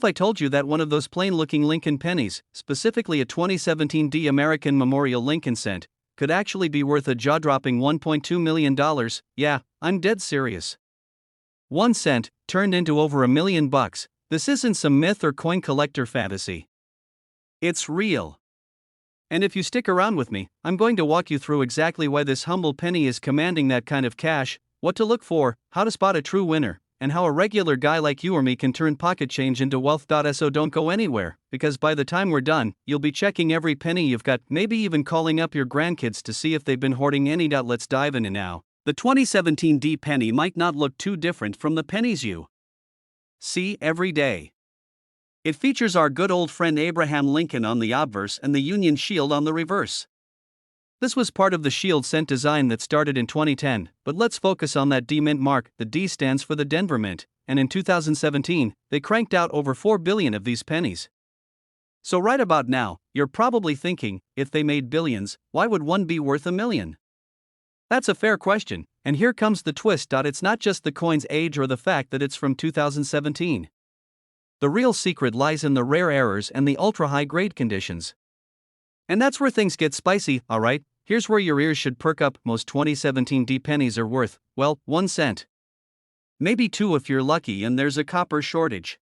If I told you that one of those plain-looking Lincoln pennies, specifically a 2017 D American Memorial Lincoln cent, could actually be worth a jaw-dropping $1.2 million, yeah, I'm dead serious. 1 cent, turned into over $1 million. This isn't some myth or coin collector fantasy. It's real. And if you stick around with me, I'm going to walk you through exactly why this humble penny is commanding that kind of cash, what to look for, how to spot a true winner, and how a regular guy like you or me can turn pocket change into wealth. So don't go anywhere, because by the time we're done, you'll be checking every penny you've got, maybe even calling up your grandkids to see if they've been hoarding any. Let's dive in now. The 2017 D penny might not look too different from the pennies you see every day. It features our good old friend Abraham Lincoln on the obverse and the Union Shield on the reverse. This was part of the Shield cent design that started in 2010, but let's focus on that D Mint mark. The D stands for the Denver Mint, and in 2017, they cranked out over 4 billion of these pennies. So right about now, you're probably thinking, if they made billions, why would one be worth $1 million? That's a fair question, and here comes the twist. It's not just the coin's age or the fact that it's from 2017. The real secret lies in the rare errors and the ultra-high grade conditions. And that's where things get spicy, alright? Here's where your ears should perk up. Most 2017 D pennies are worth, well, 1 cent. Maybe 2 if you're lucky and there's a copper shortage.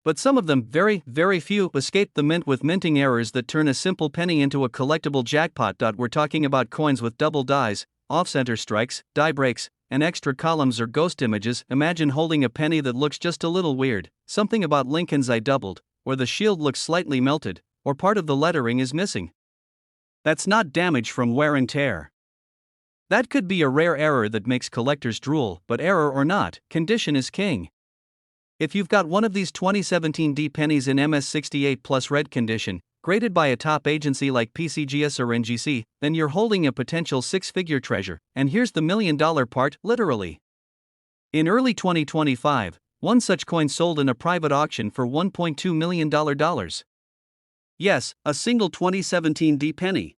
But some of them, very, very few, escape the mint with minting errors that turn a simple penny into a collectible jackpot. We're talking about coins with double dies, off-center strikes, die breaks, and extra columns or ghost images. Imagine holding a penny that looks just a little weird, something about Lincoln's eye doubled, or the shield looks slightly melted, or part of the lettering is missing. That's not damage from wear and tear. That could be a rare error that makes collectors drool, but error or not, condition is king. If you've got one of these 2017 D pennies in MS68 plus red condition, graded by a top agency like PCGS or NGC, then you're holding a potential 6-figure treasure. And here's the $1 million part, literally. In early 2025, one such coin sold in a private auction for $1.2 million. Yes, a single 2017 D penny.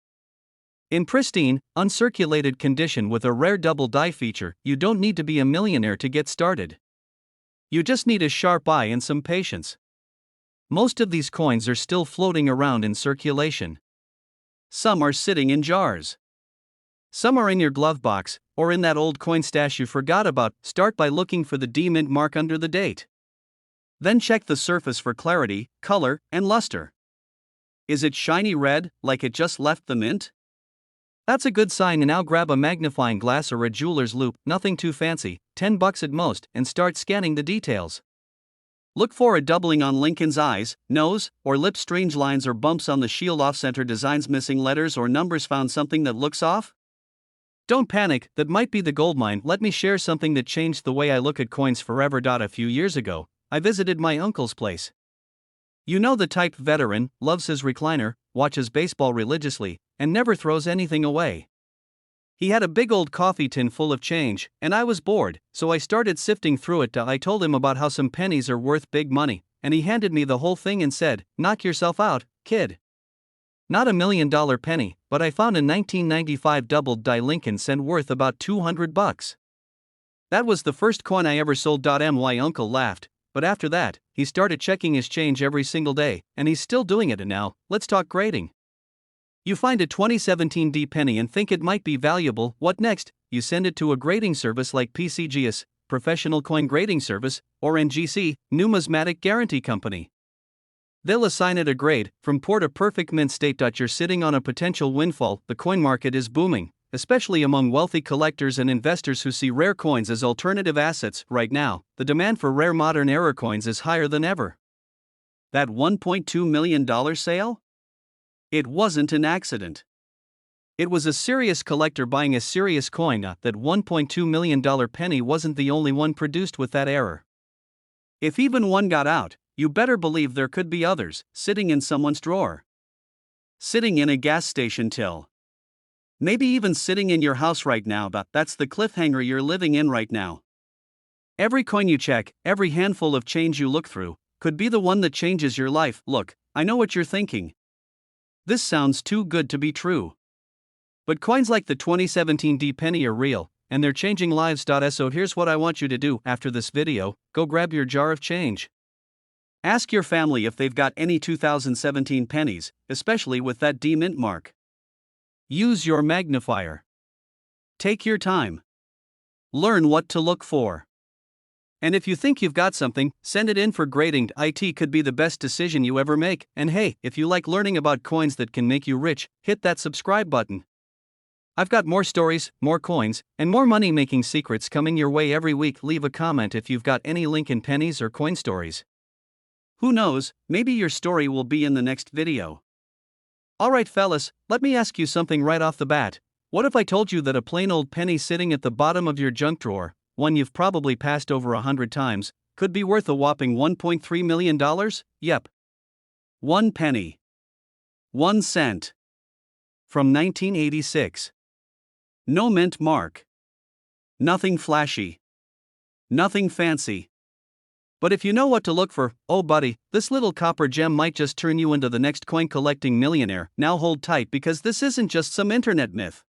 In pristine, uncirculated condition with a rare double die feature. You don't need to be a millionaire to get started. You just need a sharp eye and some patience. Most of these coins are still floating around in circulation. Some are sitting in jars. Some are in your glove box, or in that old coin stash you forgot about. Start by looking for the D Mint mark under the date. Then check the surface for clarity, color, and luster. Is it shiny red, like it just left the mint? That's a good sign. And now grab a magnifying glass or a jeweler's loupe, nothing too fancy, $10 at most, and start scanning the details. Look for a doubling on Lincoln's eyes, nose, or lips, strange lines or bumps on the shield, off-center designs, missing letters or numbers. Found something that looks off? Don't panic, that might be the goldmine. Let me share something that changed the way I look at coins forever. A few years ago, I visited my uncle's place. You know the type: veteran, loves his recliner, watches baseball religiously, and never throws anything away. He had a big old coffee tin full of change, and I was bored, so I started sifting through it. I told him about how some pennies are worth big money, and he handed me the whole thing and said, "Knock yourself out, kid." Not $1 million penny, but I found a 1995 doubled die Lincoln cent worth about $200. That was the first coin I ever sold. My uncle laughed, but after that, he started checking his change every single day, and he's still doing it. And now, let's talk grading. You find a 2017 D penny and think it might be valuable. What next? You send it to a grading service like PCGS, Professional Coin Grading Service, or NGC, Numismatic Guarantee Company. They'll assign it a grade, from poor to perfect mint state. You're sitting on a potential windfall. The coin market is booming, especially among wealthy collectors and investors who see rare coins as alternative assets. Right now, the demand for rare modern era coins is higher than ever. That $1.2 million sale? It wasn't an accident. It was a serious collector buying a serious coin. That $1.2 million penny wasn't the only one produced with that error. If even one got out, you better believe there could be others, sitting in someone's drawer. Sitting in a gas station till. Maybe even sitting in your house right now. That's the cliffhanger you're living in right now. Every coin you check, every handful of change you look through, could be the one that changes your life. Look, I know what you're thinking. This sounds too good to be true. But coins like the 2017 D penny are real, and they're changing lives. So here's what I want you to do after this video: go grab your jar of change. Ask your family if they've got any 2017 pennies, especially with that D mint mark. Use your magnifier. Take your time. Learn what to look for. And if you think you've got something, send it in for grading. It could be the best decision you ever make. And hey, if you like learning about coins that can make you rich, hit that subscribe button. I've got more stories, more coins, and more money-making secrets coming your way every week. Leave a comment if you've got any Lincoln pennies or coin stories. Who knows, maybe your story will be in the next video. Alright fellas, let me ask you something right off the bat. What if I told you that a plain old penny sitting at the bottom of your junk drawer, one you've probably passed over 100 times, could be worth a whopping $1.3 million? Yep. 1 penny. 1 cent. From 1986. No mint mark. Nothing flashy. Nothing fancy. But if you know what to look for, oh buddy, this little copper gem might just turn you into the next coin collecting millionaire. Now hold tight because this isn't just some internet myth.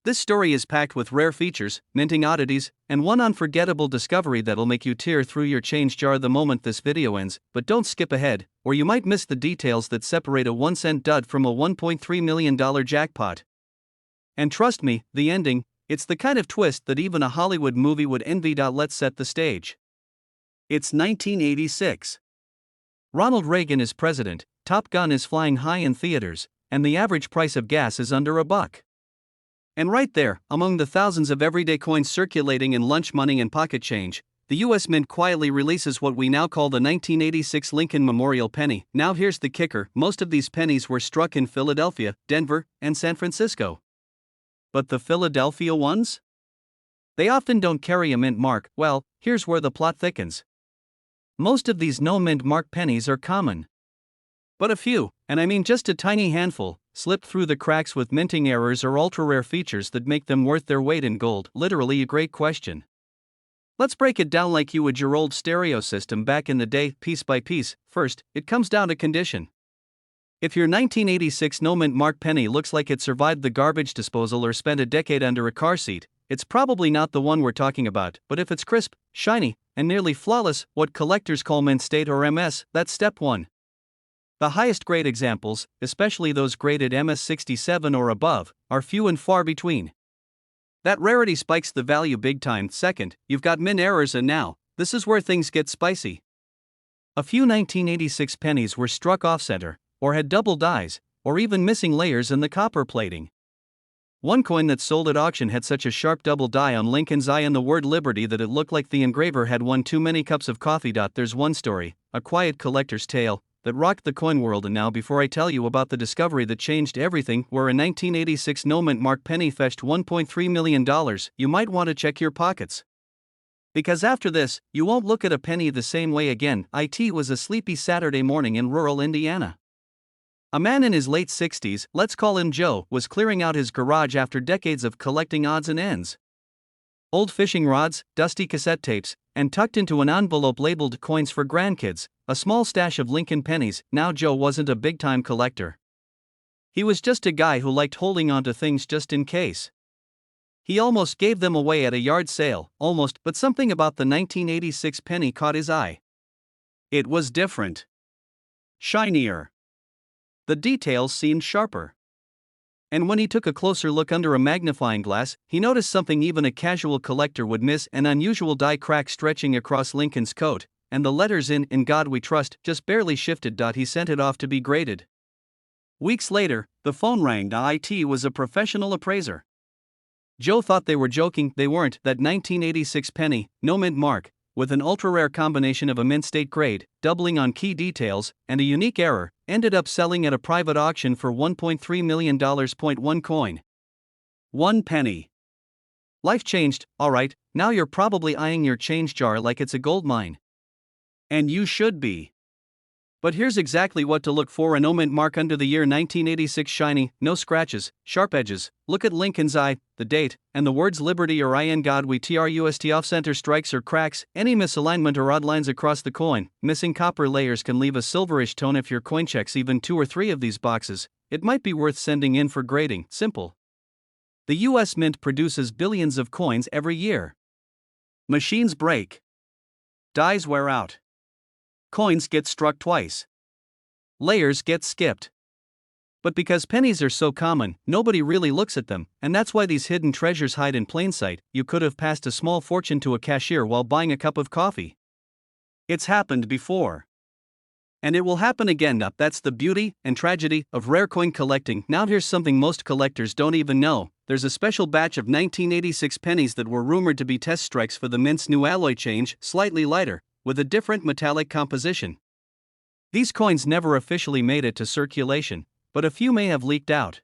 This story is packed with rare features, minting oddities, and one unforgettable discovery that'll make you tear through your change jar the moment this video ends. But don't skip ahead, or you might miss the details that separate a 1-cent dud from a $1.3 million jackpot. And trust me, the ending, it's the kind of twist that even a Hollywood movie would envy. Let's set the stage. It's 1986. Ronald Reagan is president, Top Gun is flying high in theaters, and the average price of gas is under $1. And right there, among the thousands of everyday coins circulating in lunch money and pocket change, the U.S. Mint quietly releases what we now call the 1986 Lincoln Memorial Penny. Now here's the kicker, most of these pennies were struck in Philadelphia, Denver, and San Francisco. But the Philadelphia ones? They often don't carry a mint mark. Well, here's where the plot thickens. Most of these no mint mark pennies are common. But a few, and I mean just a tiny handful, slip through the cracks with minting errors or ultra-rare features that make them worth their weight in gold. Literally a great question. Let's break it down like you would your old stereo system back in the day, piece by piece. First, it comes down to condition. If your 1986 no mint mark penny looks like it survived the garbage disposal or spent a decade under a car seat, it's probably not the one we're talking about. But if it's crisp, shiny, and nearly flawless, what collectors call mint state or MS, that's step 1. The highest grade examples, especially those graded MS67 or above, are few and far between. That rarity spikes the value big time. Second, you've got mint errors, and now, this is where things get spicy. A few 1986 pennies were struck off-center, or had double dies, or even missing layers in the copper plating. One coin that sold at auction had such a sharp double die on Lincoln's eye and the word Liberty that it looked like the engraver had won too many cups of coffee. There's one story, a quiet collector's tale, that rocked the coin world. And now before I tell you about the discovery that changed everything, where a 1986 no mint mark penny fetched $1.3 million, you might want to check your pockets. Because after this, you won't look at a penny the same way again. It was a sleepy Saturday morning in rural Indiana. A man in his late 60s, let's call him Joe, was clearing out his garage after decades of collecting odds and ends. Old fishing rods, dusty cassette tapes, and tucked into an envelope labeled coins for grandkids, a small stash of Lincoln pennies. Now Joe wasn't a big-time collector. He was just a guy who liked holding onto things just in case. He almost gave them away at a yard sale, almost, but something about the 1986 penny caught his eye. It was different. Shinier. The details seemed sharper. And when he took a closer look under a magnifying glass, he noticed something even a casual collector would miss: an unusual die crack stretching across Lincoln's coat, and the letters "In God We Trust" just barely shifted. He sent it off to be graded. Weeks later, the phone rang. It was a professional appraiser. Joe thought they were joking. They weren't. That 1986 penny, no mint mark, with an ultra-rare combination of a mint state grade, doubling on key details, and a unique error, ended up selling at a private auction for $1.3 million. One coin. 1 penny. Life changed. Alright, now you're probably eyeing your change jar like it's a gold mine. And you should be. But here's exactly what to look for: a no mint mark under the year 1986, shiny, no scratches, sharp edges. Look at Lincoln's eye, the date, and the words Liberty or In God We Trust. Off-center strikes or cracks, any misalignment or odd lines across the coin, missing copper layers can leave a silverish tone. If your coin checks even 2 or 3 of these boxes, it might be worth sending in for grading. Simple. The U.S. Mint produces billions of coins every year. Machines break. Dies wear out. Coins get struck twice. Layers get skipped. But because pennies are so common, nobody really looks at them, and that's why these hidden treasures hide in plain sight. You could have passed a small fortune to a cashier while buying a cup of coffee. It's happened before. And it will happen again. That's the beauty and tragedy of rare coin collecting. Now here's something most collectors don't even know. There's a special batch of 1986 pennies that were rumored to be test strikes for the mint's new alloy change, slightly lighter, with a different metallic composition. These coins never officially made it to circulation, but a few may have leaked out.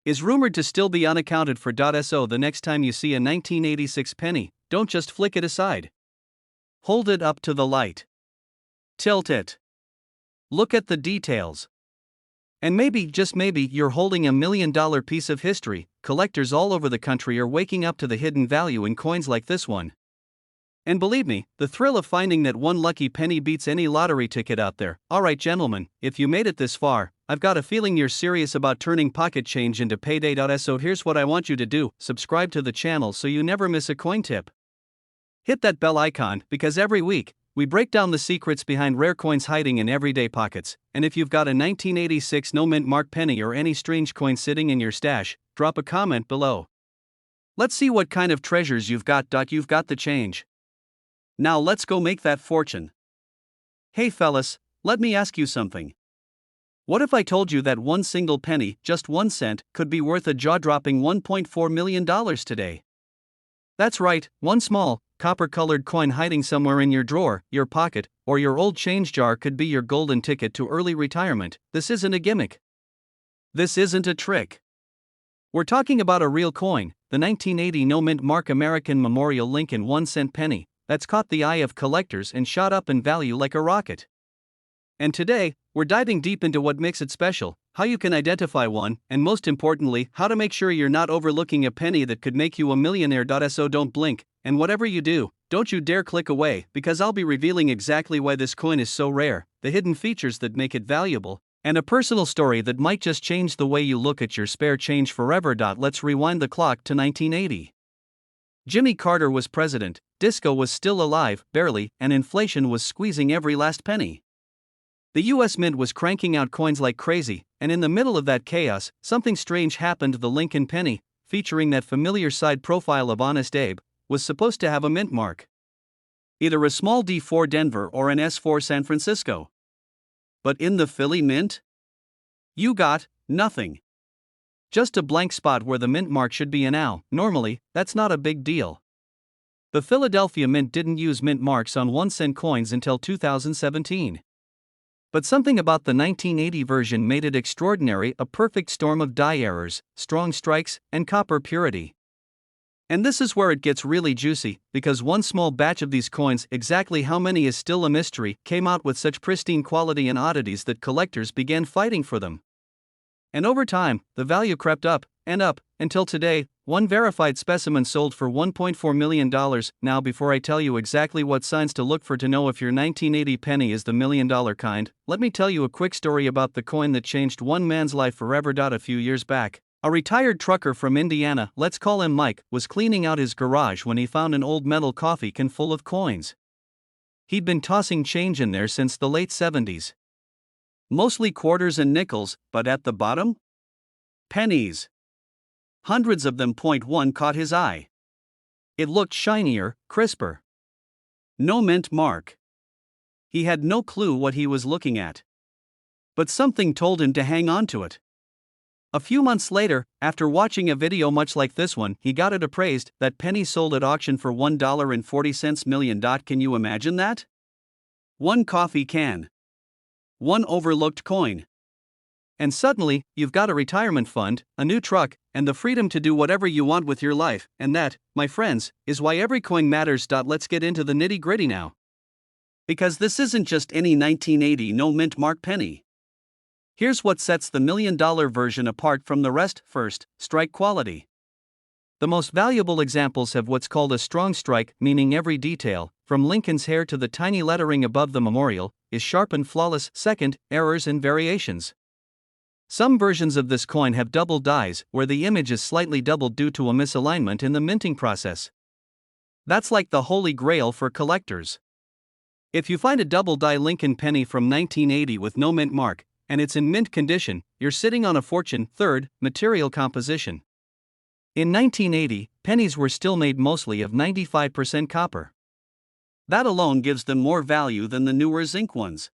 Is rumored to still be unaccounted for. So the next time you see a 1986 penny, don't just flick it aside. Hold it up to the light. Tilt it. Look at the details. And maybe, just maybe, you're holding $1 million piece of history. Collectors all over the country are waking up to the hidden value in coins like this one. And believe me, the thrill of finding that one lucky penny beats any lottery ticket out there. Alright gentlemen, if you made it this far, I've got a feeling you're serious about turning pocket change into payday. So here's what I want you to do: subscribe to the channel so you never miss a coin tip. Hit that bell icon, because every week, we break down the secrets behind rare coins hiding in everyday pockets. And if you've got a 1986 no mint mark penny or any strange coin sitting in your stash, drop a comment below. Let's see what kind of treasures you've got. You've got the change. Now let's go make that fortune. Hey fellas, let me ask you something. What if I told you that one single penny, just 1 cent, could be worth a jaw-dropping $1.4 million today? That's right, one small, copper-colored coin hiding somewhere in your drawer, your pocket, or your old change jar could be your golden ticket to early retirement. This isn't a gimmick. This isn't a trick. We're talking about a real coin, the 1980 no mint mark American Memorial Lincoln 1-cent penny, that's caught the eye of collectors and shot up in value like a rocket. And today, we're diving deep into what makes it special, how you can identify one, and most importantly, how to make sure you're not overlooking a penny that could make you a millionaire. So don't blink, and whatever you do, don't you dare click away, because I'll be revealing exactly why this coin is so rare, the hidden features that make it valuable, and a personal story that might just change the way you look at your spare change forever. Let's rewind the clock to 1980. Jimmy Carter was president, disco was still alive, barely, and inflation was squeezing every last penny. The US Mint was cranking out coins like crazy, and in the middle of that chaos, something strange happened. The Lincoln penny, featuring that familiar side profile of Honest Abe, was supposed to have a mint mark. Either a small D for Denver or an S for San Francisco. But in the Philly Mint? You got nothing. Just a blank spot where the mint mark should be. Now, normally, that's not a big deal. The Philadelphia Mint didn't use mint marks on 1-cent coins until 2017. But something about the 1980 version made it extraordinary, a perfect storm of die errors, strong strikes, and copper purity. And this is where it gets really juicy, because one small batch of these coins, exactly how many is still a mystery, came out with such pristine quality and oddities that collectors began fighting for them. And over time, the value crept up, until today, one verified specimen sold for $1.4 million. Now, before I tell you exactly what signs to look for to know if your 1980 penny is the $1 million kind, let me tell you a quick story about the coin that changed one man's life forever. A few years back, a retired trucker from Indiana, let's call him Mike, was cleaning out his garage when he found an old metal coffee can full of coins. He'd been tossing change in there since the late 70s. Mostly quarters and nickels, but at the bottom? Pennies. Hundreds of them. One caught his eye. It looked shinier, crisper. No mint mark. He had no clue what he was looking at. But something told him to hang on to it. A few months later, after watching a video much like this one, he got it appraised. That penny sold at auction for $1.40 million. Can you imagine that? One coffee can. One overlooked coin. And suddenly, you've got a retirement fund, a new truck, and the freedom to do whatever you want with your life. And that, my friends, is why every coin matters. Let's get into the nitty-gritty now. Because this isn't just any 1980 no mint mark penny. Here's what sets the $1 million version apart from the rest. First, strike quality. The most valuable examples have what's called a strong strike, meaning every detail, from Lincoln's hair to the tiny lettering above the memorial, is sharp and flawless. Second, errors and variations. Some versions of this coin have double dies, where the image is slightly doubled due to a misalignment in the minting process. That's like the holy grail for collectors. If you find a double die Lincoln penny from 1980 with no mint mark, and it's in mint condition, you're sitting on a fortune. Third, material composition. In 1980, pennies were still made mostly of 95% copper. That alone gives them more value than the newer zinc ones.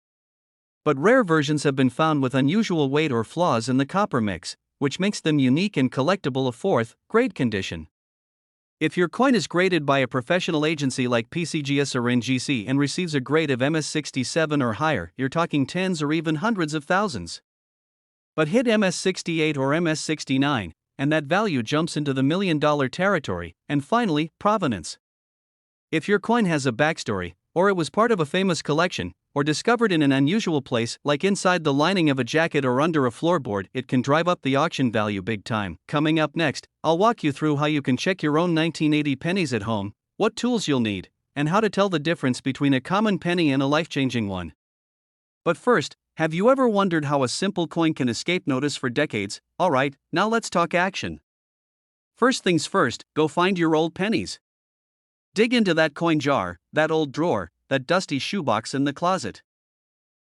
But rare versions have been found with unusual weight or flaws in the copper mix, which makes them unique and collectible. Of fourth, grade condition. If your coin is graded by a professional agency like PCGS or NGC and receives a grade of MS67 or higher, you're talking tens or even hundreds of thousands. But hit MS68 or MS69, and that value jumps into the $1,000,000 territory. And finally, provenance. If your coin has a backstory, or it was part of a famous collection, or discovered in an unusual place like inside the lining of a jacket or under a floorboard, it can drive up the auction value big time. Coming up next, I'll walk you through how you can check your own 1980 pennies at home, what tools you'll need, and how to tell the difference between a common penny and a life-changing one. But first, have you ever wondered how a simple coin can escape notice for decades? Alright, now let's talk action. First things first, go find your old pennies. Dig into that coin jar, that old drawer, that dusty shoebox in the closet.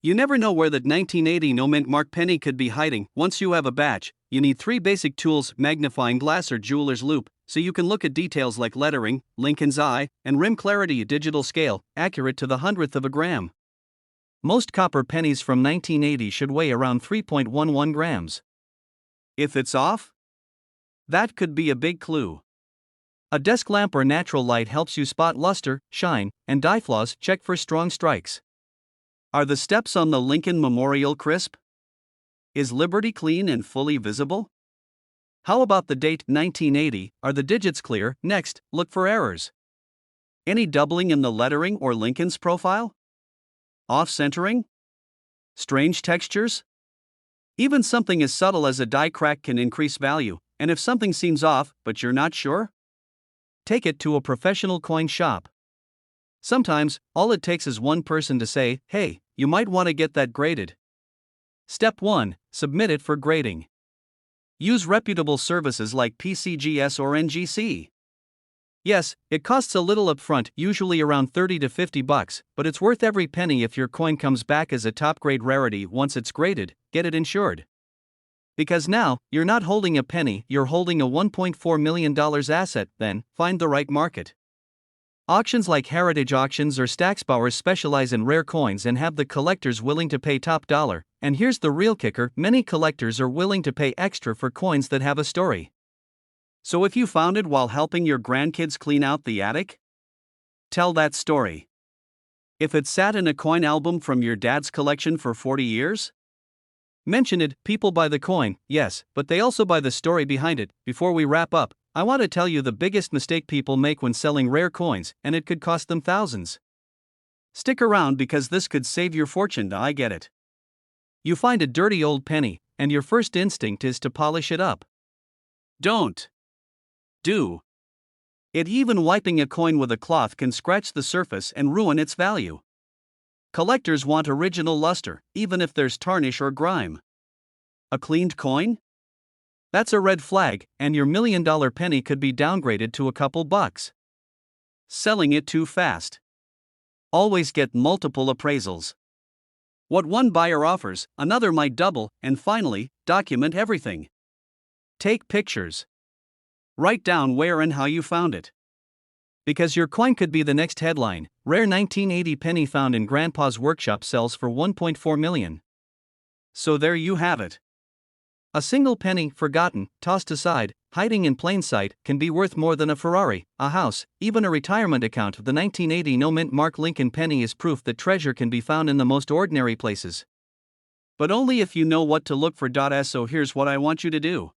You never know where that 1980 no mint mark penny could be hiding. Once you have a batch, you need 3 basic tools: magnifying glass or jeweler's loupe, so you can look at details like lettering, Lincoln's eye, and rim clarity. A digital scale, accurate to the 100th of a gram. Most copper pennies from 1980 should weigh around 3.11 grams. If it's off, that could be a big clue. A desk lamp or natural light helps you spot luster, shine, and die flaws. Check for strong strikes. Are the steps on the Lincoln Memorial crisp? Is Liberty clean and fully visible? How about the date, 1980? Are the digits clear? Next, look for errors. Any doubling in the lettering or Lincoln's profile? Off-centering? Strange textures? Even something as subtle as a die crack can increase value, and if something seems off, but you're not sure, take it to a professional coin shop. Sometimes, all it takes is one person to say, "Hey, you might want to get that graded." Step 1. Submit it for grading. Use reputable services like PCGS or NGC. Yes, it costs a little upfront, usually around $30 to $50, but it's worth every penny if your coin comes back as a top-grade rarity. Once it's graded, get it insured. Because now, you're not holding a penny, you're holding a $1.4 million asset. Then, find the right market. Auctions like Heritage Auctions or Stacksbauer specialize in rare coins and have the collectors willing to pay top dollar. And here's the real kicker: many collectors are willing to pay extra for coins that have a story. So if you found it while helping your grandkids clean out the attic, tell that story. If it sat in a coin album from your dad's collection for 40 years, mention it. People buy the coin, yes, but they also buy the story behind it. Before we wrap up, I want to tell you the biggest mistake people make when selling rare coins, and it could cost them thousands. Stick around because this could save your fortune. I get it. You find a dirty old penny, and your first instinct is to polish it up. Don't do it. Even wiping a coin with a cloth can scratch the surface and ruin its value. Collectors want original luster, even if there's tarnish or grime. A cleaned coin? That's a red flag, and your $1,000,000 penny could be downgraded to a couple bucks. Selling it too fast. Always get multiple appraisals. What one buyer offers, another might double. And finally, document everything. Take pictures. Write down where and how you found it. Because your coin could be the next headline. Rare 1980 penny found in Grandpa's workshop sells for $1.4 million. So there you have it. A single penny, forgotten, tossed aside, hiding in plain sight, can be worth more than a Ferrari, a house, even a retirement account. The 1980 no mint mark Lincoln penny is proof that treasure can be found in the most ordinary places. But only if you know what to look for. So here's what I want you to do.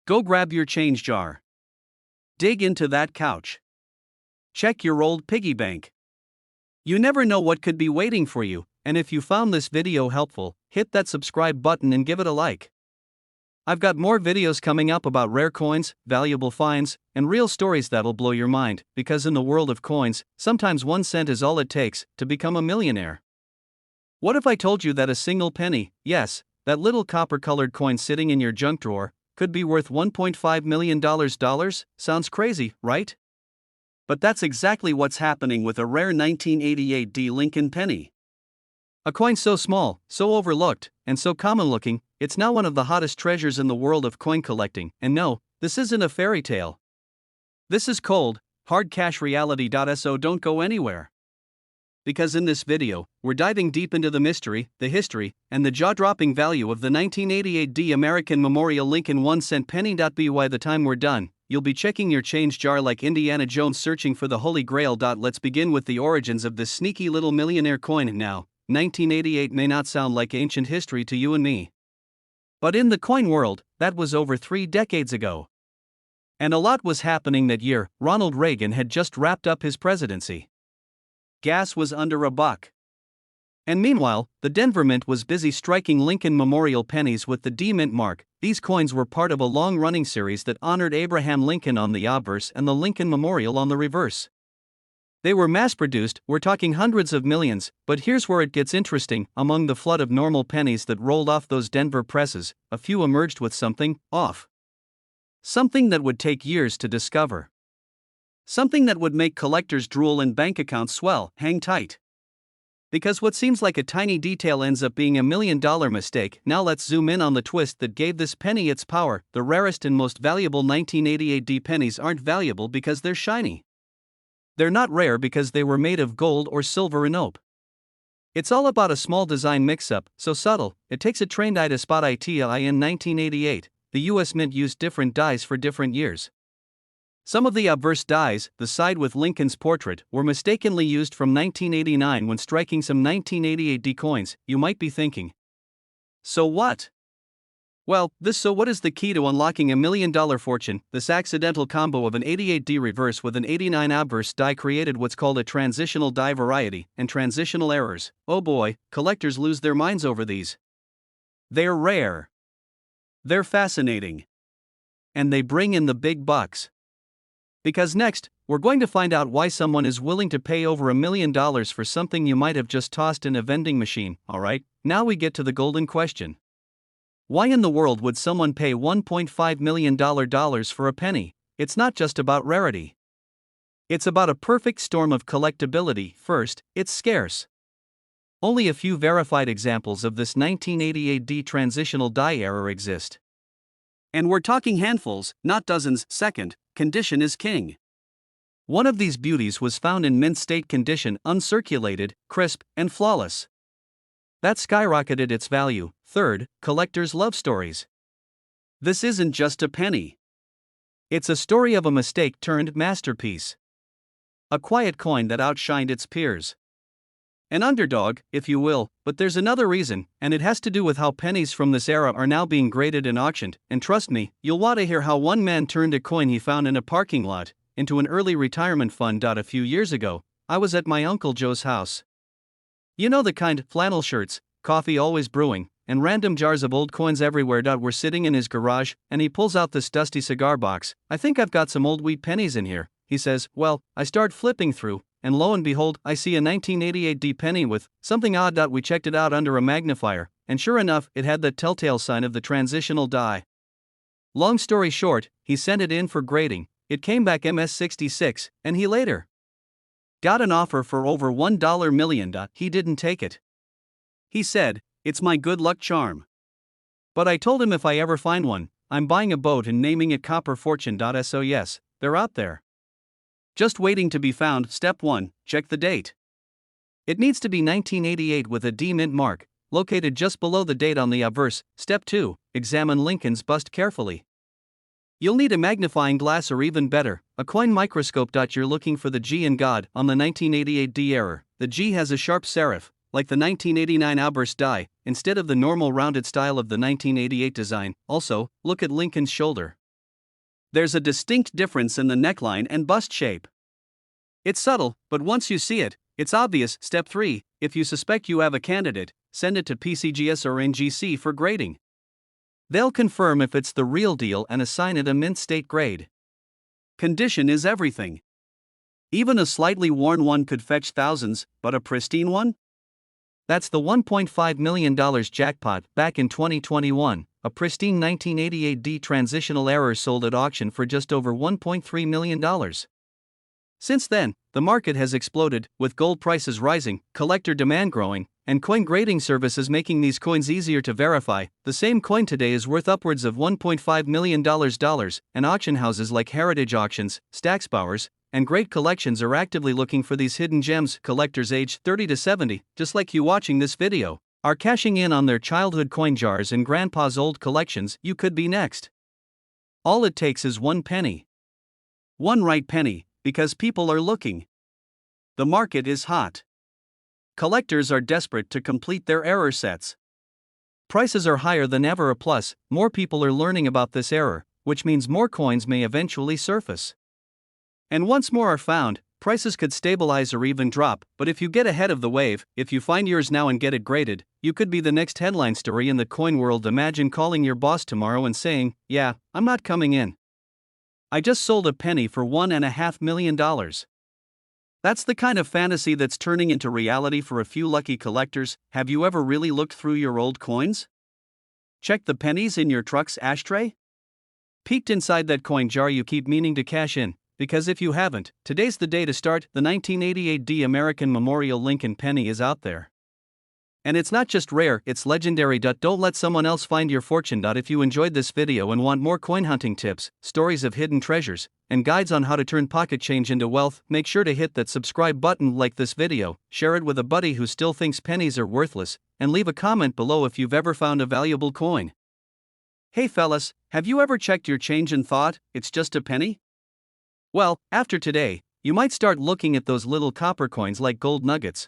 Go grab your change jar. Dig into that couch. Check your old piggy bank. You never know what could be waiting for you, and if you found this video helpful, hit that subscribe button and give it a like. I've got more videos coming up about rare coins, valuable finds, and real stories that'll blow your mind, because in the world of coins, sometimes 1 cent is all it takes to become a millionaire. What if I told you that a single penny, yes, that little copper-colored coin sitting in your junk drawer, could be worth $1.5 million? Sounds crazy, right? But that's exactly what's happening with a rare 1988 Lincoln penny. A coin so small, so overlooked, and so common looking, it's now one of the hottest treasures in the world of coin collecting. And no, this isn't a fairy tale. This is cold, hard cash reality. So don't go anywhere. Because in this video, we're diving deep into the mystery, the history, and the jaw-dropping value of the 1988 American Memorial Lincoln 1-cent penny. By the time we're done, you'll be checking your change jar like Indiana Jones searching for the Holy Grail. Let's begin with the origins of this sneaky little millionaire coin. Now, 1988 may not sound like ancient history to you and me. But in the coin world, that was over 3 decades ago. And a lot was happening that year. Ronald Reagan had just wrapped up his presidency. Gas was under $1. And meanwhile, the Denver Mint was busy striking Lincoln Memorial pennies with the D Mint mark. These coins were part of a long-running series that honored Abraham Lincoln on the obverse and the Lincoln Memorial on the reverse. They were mass-produced, we're talking hundreds of millions, but here's where it gets interesting. Among the flood of normal pennies that rolled off those Denver presses, a few emerged with something off. Something that would take years to discover. Something that would make collectors drool and bank accounts swell. Hang tight. Because what seems like a tiny detail ends up being $1 million mistake. Now let's zoom in on the twist that gave this penny its power. The rarest and most valuable 1988 pennies aren't valuable because they're shiny. They're not rare because they were made of gold or silver and ope. It's all about a small design mix-up, so subtle, it takes a trained eye to spot it. In 1988, the US Mint used different dies for different years. Some of the obverse dies, the side with Lincoln's portrait, were mistakenly used from 1989 when striking some 1988 coins. You might be thinking, so what? Well, what is the key to unlocking $1 million fortune? This accidental combo of an 88D reverse with an 89 obverse die created what's called a transitional die variety, and transitional errors. Oh boy, collectors lose their minds over these. They're rare. They're fascinating. And they bring in the big bucks. Because next, we're going to find out why someone is willing to pay over $1 million for something you might have just tossed in a vending machine. Alright, now we get to the golden question. Why in the world would someone pay $1.5 million for a penny? It's not just about rarity. It's about a perfect storm of collectability. First, it's scarce. Only a few verified examples of this 1988 transitional die error exist. And we're talking handfuls, not dozens. Second, condition is king. One of these beauties was found in mint state condition, uncirculated, crisp, and flawless. That skyrocketed its value. Third, collectors love stories. This isn't just a penny. It's a story of a mistake turned masterpiece. A quiet coin that outshined its peers. An underdog, if you will, but there's another reason, and it has to do with how pennies from this era are now being graded and auctioned. And trust me, you'll want to hear how one man turned a coin he found in a parking lot into an early retirement fund. A few years ago, I was at my Uncle Joe's house. You know the kind, flannel shirts, coffee always brewing, and random jars of old coins everywhere. We're sitting in his garage, and he pulls out this dusty cigar box. I think I've got some old wheat pennies in here, he says. Well, I start flipping through, and lo and behold, I see a 1988 penny with something odd. We checked it out under a magnifier, and sure enough, it had the telltale sign of the transitional die. Long story short, he sent it in for grading. It came back MS-66, and he later got an offer for over $1 million. He didn't take it. He said, "It's my good luck charm." But I told him if I ever find one, I'm buying a boat and naming it Copper Fortune. So yes, they're out there. Just waiting to be found. Step 1, check the date. It needs to be 1988 with a D Mint mark, located just below the date on the obverse. Step 2, examine Lincoln's bust carefully. You'll need a magnifying glass or even better, a coin microscope. You're looking for the G in God on the 1988 D error. The G has a sharp serif, like the 1989 obverse die, instead of the normal rounded style of the 1988 design. Also, look at Lincoln's shoulder. There's a distinct difference in the neckline and bust shape. It's subtle, but once you see it, it's obvious. Step 3, if you suspect you have a candidate, send it to PCGS or NGC for grading. They'll confirm if it's the real deal and assign it a mint state grade. Condition is everything. Even a slightly worn one could fetch thousands, but a pristine one? That's the $1.5 million jackpot. Back in 2021, a pristine 1988 D transitional error sold at auction for just over $1.3 million. Since then, the market has exploded, with gold prices rising, collector demand growing, and coin grading services making these coins easier to verify. The same coin today is worth upwards of $1.5 million, and auction houses like Heritage Auctions, Stacksbowers, and Great Collections are actively looking for these hidden gems. Collectors aged 30 to 70, just like you watching this video, are cashing in on their childhood coin jars and grandpa's old collections. You could be next. All it takes is one penny. One right penny, because people are looking. The market is hot. Collectors are desperate to complete their error sets. Prices are higher than ever. Plus, more people are learning about this error, which means more coins may eventually surface. And once more are found, prices could stabilize or even drop. But if you get ahead of the wave, if you find yours now and get it graded, you could be the next headline story in the coin world. Imagine calling your boss tomorrow and saying, "Yeah, I'm not coming in. I just sold a penny for $1.5 million. That's the kind of fantasy that's turning into reality for a few lucky collectors. Have you ever really looked through your old coins? Checked the pennies in your truck's ashtray? Peeked inside that coin jar you keep meaning to cash in? Because if you haven't, today's the day to start. The 1988 D American Memorial Lincoln penny is out there. And it's not just rare, it's legendary. Don't let someone else find your fortune. If you enjoyed this video and want more coin hunting tips, stories of hidden treasures, and guides on how to turn pocket change into wealth, make sure to hit that subscribe button, like this video, share it with a buddy who still thinks pennies are worthless, and leave a comment below if you've ever found a valuable coin. Hey fellas, have you ever checked your change and thought, it's just a penny? Well, after today, you might start looking at those little copper coins like gold nuggets.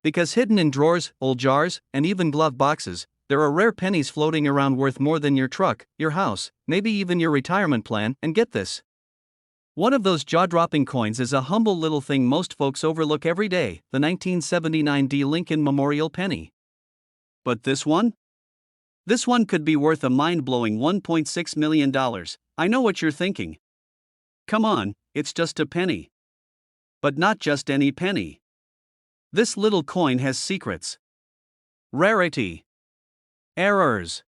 Because hidden in drawers, old jars, and even glove boxes, there are rare pennies floating around worth more than your truck, your house, maybe even your retirement plan. And get this. One of those jaw-dropping coins is a humble little thing most folks overlook every day, the 1979 D Lincoln Memorial penny. But this one? This one could be worth a mind-blowing $1.6 million. I know what you're thinking. Come on, it's just a penny. But not just any penny. This little coin has secrets. Rarity. Errors.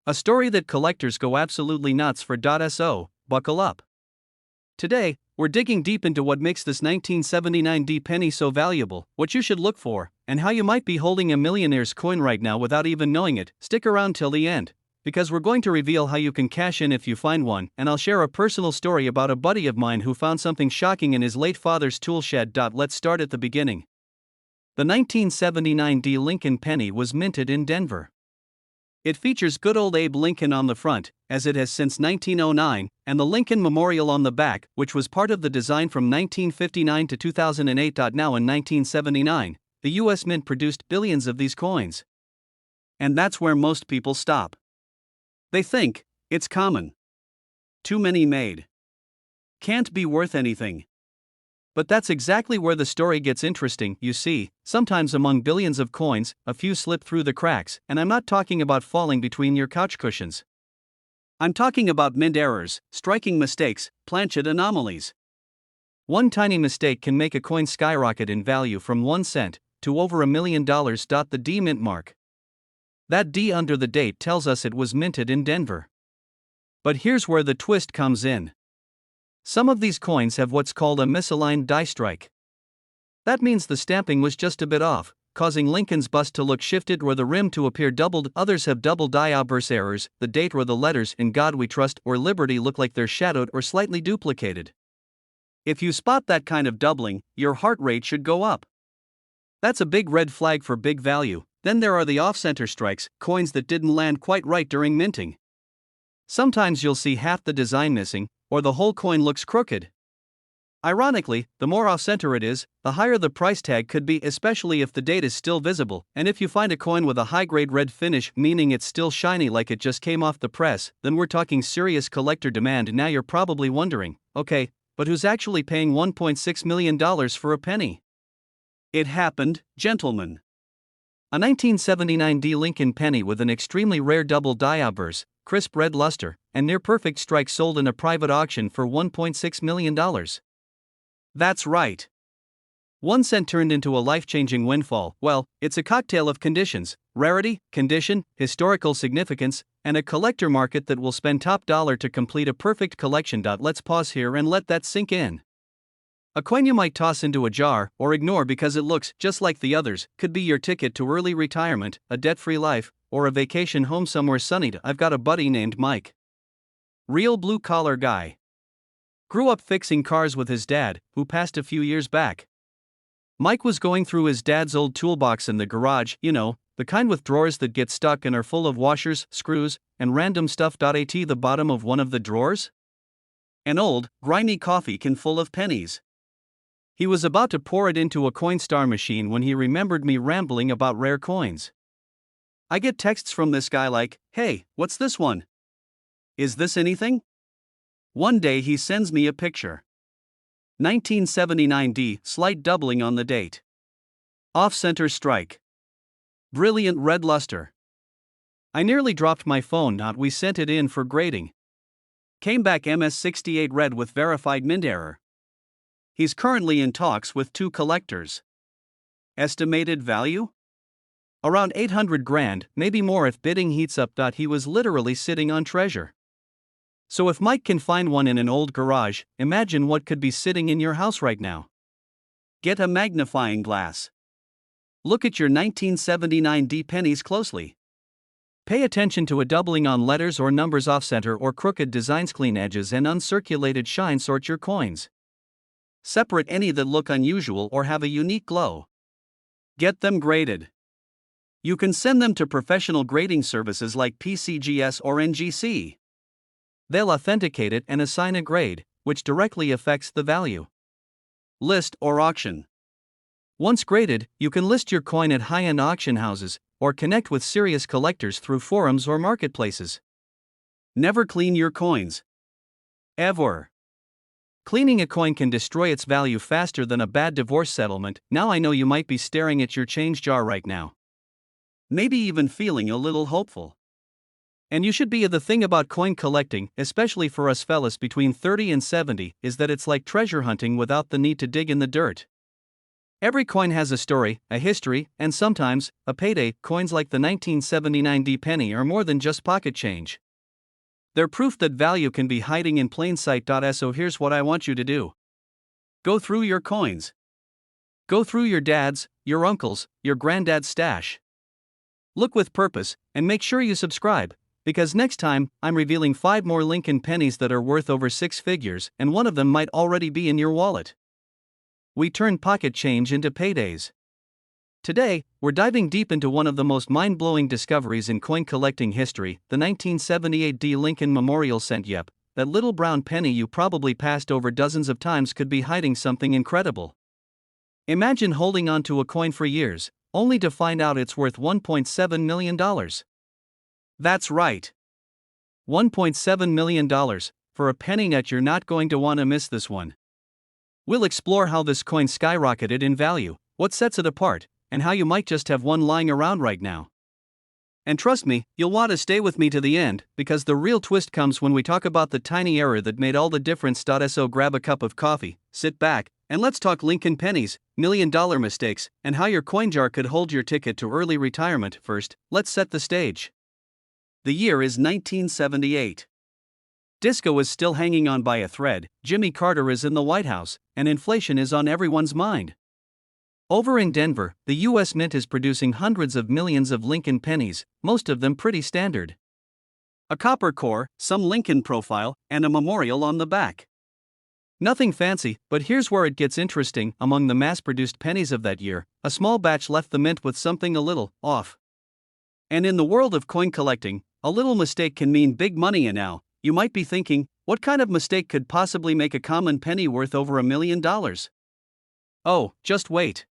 A story that collectors go absolutely nuts for. So, buckle up. Today, we're digging deep into what makes this 1979 D penny so valuable, what you should look for, and how you might be holding a millionaire's coin right now without even knowing it. Stick around till the end, because we're going to reveal how you can cash in if you find one, and I'll share a personal story about a buddy of mine who found something shocking in his late father's tool shed. Let's start at the beginning. The 1979 D Lincoln penny was minted in Denver. It features good old Abe Lincoln on the front, as it has since 1909, and the Lincoln Memorial on the back, which was part of the design from 1959 to 2008. Now in 1979, the US Mint produced billions of these coins. And that's where most people stop. They think, it's common. Too many made. Can't be worth anything. But that's exactly where the story gets interesting. You see, sometimes among billions of coins, a few slip through the cracks, and I'm not talking about falling between your couch cushions. I'm talking about mint errors, striking mistakes, planchet anomalies. One tiny mistake can make a coin skyrocket in value from 1 cent to over $1 million. The D mint mark. That D under the date tells us it was minted in Denver. But here's where the twist comes in. Some of these coins have what's called a misaligned die strike. That means the stamping was just a bit off, causing Lincoln's bust to look shifted or the rim to appear doubled. Others have double die obverse errors, the date or the letters "In God We Trust" or "Liberty" look like they're shadowed or slightly duplicated. If you spot that kind of doubling, your heart rate should go up. That's a big red flag for big value. Then there are the off-center strikes, coins that didn't land quite right during minting. Sometimes you'll see half the design missing, or the whole coin looks crooked. Ironically, the more off-center it is, the higher the price tag could be, especially if the date is still visible. And if you find a coin with a high-grade red finish, meaning it's still shiny like it just came off the press, then we're talking serious collector demand. Now you're probably wondering, okay, but who's actually paying $1.6 million for a penny? It happened, gentlemen. A 1979 D Lincoln penny with an extremely rare double die obverse, crisp red luster, and near-perfect strike sold in a private auction for $1.6 million. That's right. 1 cent turned into a life-changing windfall. Well, it's a cocktail of conditions: rarity, condition, historical significance, and a collector market that will spend top dollar to complete a perfect collection. Let's pause here and let that sink in. A coin you might toss into a jar or ignore because it looks just like the others could be your ticket to early retirement, a debt-free life, or a vacation home somewhere sunny. I've got a buddy named Mike. Real blue-collar guy. Grew up fixing cars with his dad, who passed a few years back. Mike was going through his dad's old toolbox in the garage, the kind with drawers that get stuck and are full of washers, screws, and random stuff. At the bottom of one of the drawers? An old, grimy coffee can full of pennies. He was about to pour it into a Coinstar machine when he remembered me rambling about rare coins. I get texts from this guy like, "Hey, what's this one? Is this anything?" One day he sends me a picture. 1979 slight doubling on the date. Off-center strike. Brilliant red luster. I nearly dropped my phone. We sent it in for grading. Came back MS68 red with verified mint error. He's currently in talks with 2 collectors. Estimated value? Around 800 grand, maybe more if bidding heats up. He was literally sitting on treasure. So if Mike can find one in an old garage, imagine what could be sitting in your house right now. Get a magnifying glass. Look at your 1979 pennies closely. Pay attention to a doubling on letters or numbers, off-center or crooked designs, clean edges and uncirculated shine. Sort your coins. Separate any that look unusual or have a unique glow. Get them graded. You can send them to professional grading services like PCGS or NGC. They'll authenticate it and assign a grade, which directly affects the value. List or auction. Once graded, you can list your coin at high-end auction houses, or connect with serious collectors through forums or marketplaces. Never clean your coins. Ever. Cleaning a coin can destroy its value faster than a bad divorce settlement. Now I know you might be staring at your change jar right now. Maybe even feeling a little hopeful. And you should be. The thing about coin collecting, especially for us fellas between 30 and 70, is that it's like treasure hunting without the need to dig in the dirt. Every coin has a story, a history, and sometimes, a payday. Coins like the 1979 penny are more than just pocket change. They're proof that value can be hiding in plain sight. So here's what I want you to do. Go through your coins. Go through your dad's, your uncle's, your granddad's stash. Look with purpose, and make sure you subscribe, because next time, I'm revealing 5 more Lincoln pennies that are worth over 6 figures, and one of them might already be in your wallet. We turn pocket change into paydays. Today, we're diving deep into one of the most mind-blowing discoveries in coin collecting history, the 1978 Lincoln Memorial Cent. Yep, that little brown penny you probably passed over dozens of times could be hiding something incredible. Imagine holding on to a coin for years, only to find out it's worth $1.7 million. That's right. $1.7 million, for a penny net. You're not going to want to miss this one. We'll explore how this coin skyrocketed in value, what sets it apart, and how you might just have one lying around right now. And trust me, you'll want to stay with me to the end, because the real twist comes when we talk about the tiny error that made all the difference. So grab a cup of coffee, sit back, and let's talk Lincoln pennies, million-dollar mistakes, and how your coin jar could hold your ticket to early retirement. First, let's set the stage. The year is 1978. Disco is still hanging on by a thread, Jimmy Carter is in the White House, and inflation is on everyone's mind. Over in Denver, the U.S. Mint is producing hundreds of millions of Lincoln pennies, most of them pretty standard. A copper core, some Lincoln profile, and a memorial on the back. Nothing fancy, but here's where it gets interesting. Among the mass-produced pennies of that year, a small batch left the mint with something a little off. And in the world of coin collecting, a little mistake can mean big money. And now, you might be thinking, what kind of mistake could possibly make a common penny worth over $1 million? Oh, just wait.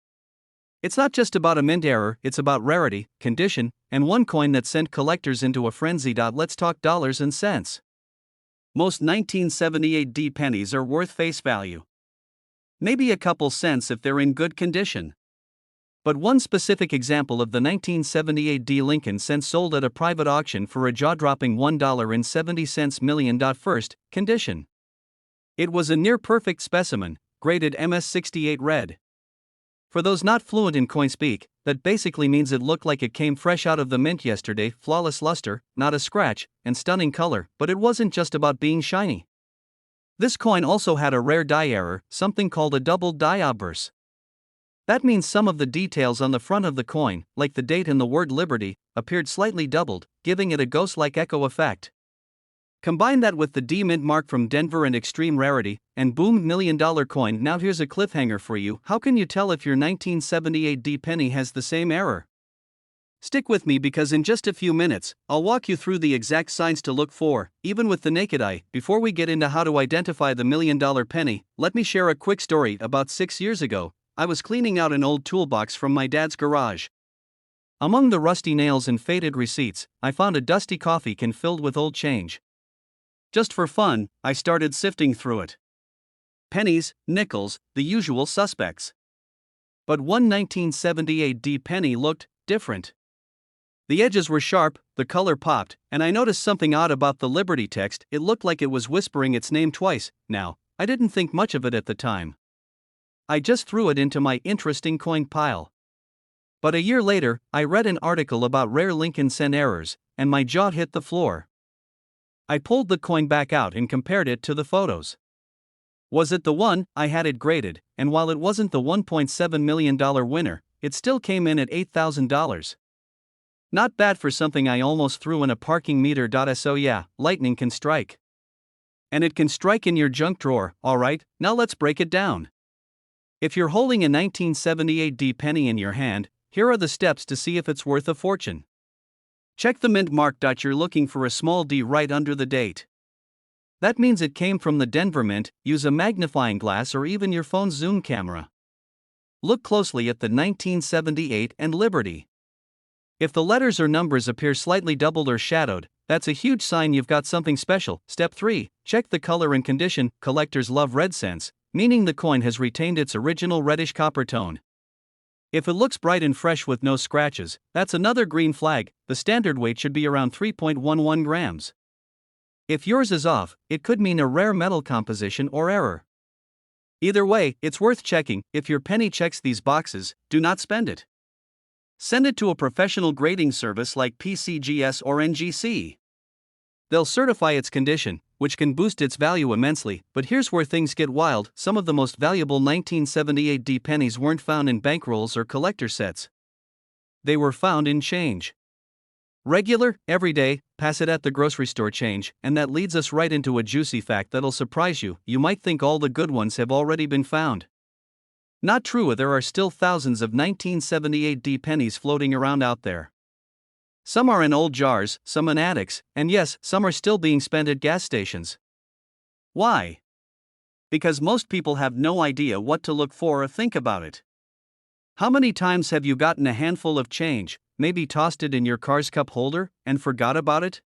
It's not just about a mint error, it's about rarity, condition, and one coin that sent collectors into a frenzy. Let's talk dollars and cents. Most 1978 pennies are worth face value. Maybe a couple cents if they're in good condition. But one specific example of the 1978 Lincoln cent sold at a private auction for a jaw-dropping $1.70 million. First, condition. It was a near-perfect specimen, graded MS68 red. For those not fluent in coin speak, that basically means it looked like it came fresh out of the mint yesterday. Flawless luster, not a scratch, and stunning color. But it wasn't just about being shiny. This coin also had a rare die error, something called a double die obverse. That means some of the details on the front of the coin, like the date and the word Liberty, appeared slightly doubled, giving it a ghost-like echo effect. Combine that with the D mint mark from Denver and extreme rarity, and boom, $1 million coin. Now here's a cliffhanger for you. How can you tell if your 1978 D penny has the same error? Stick with me because in just a few minutes, I'll walk you through the exact signs to look for, even with the naked eye. Before we get into how to identify the $1 million penny, let me share a quick story. About 6 years ago, I was cleaning out an old toolbox from my dad's garage. Among the rusty nails and faded receipts, I found a dusty coffee can filled with old change. Just for fun, I started sifting through it. Pennies, nickels, the usual suspects. But one 1978 D penny looked different. The edges were sharp, the color popped, and I noticed something odd about the Liberty text. It looked like it was whispering its name twice. Now, I didn't think much of it at the time. I just threw it into my interesting coin pile. But a year later, I read an article about rare Lincoln cent errors, and my jaw hit the floor. I pulled the coin back out and compared it to the photos. Was it the one? I had it graded, and while it wasn't the $1.7 million winner, it still came in at $8,000. Not bad for something I almost threw in a parking meter. So yeah, lightning can strike. And it can strike in your junk drawer. Alright, now let's break it down. If you're holding a 1978 D penny in your hand, here are the steps to see if it's worth a fortune. Check the mint mark. You're looking for a small D right under the date. That means it came from the Denver Mint. Use a magnifying glass or even your phone's zoom camera. Look closely at the 1978 and Liberty. If the letters or numbers appear slightly doubled or shadowed, that's a huge sign you've got something special. Step 3. Check the color and condition. Collectors love red cents, meaning the coin has retained its original reddish copper tone. If it looks bright and fresh with no scratches, that's another green flag. The standard weight should be around 3.11 grams. If yours is off, it could mean a rare metal composition or error. Either way, it's worth checking. If your penny checks these boxes, do not spend it. Send it to a professional grading service like PCGS or NGC. They'll certify its condition, which can boost its value immensely. But here's where things get wild. Some of the most valuable 1978 D pennies weren't found in bankrolls or collector sets. They were found in change. Regular, everyday, pass it at the grocery store change, and that leads us right into a juicy fact that'll surprise you. You might think all the good ones have already been found. Not true. There are still thousands of 1978 D pennies floating around out there. Some are in old jars, some in attics, and yes, some are still being spent at gas stations. Why? Because most people have no idea what to look for or think about it. How many times have you gotten a handful of change, maybe tossed it in your car's cup holder, and forgot about it?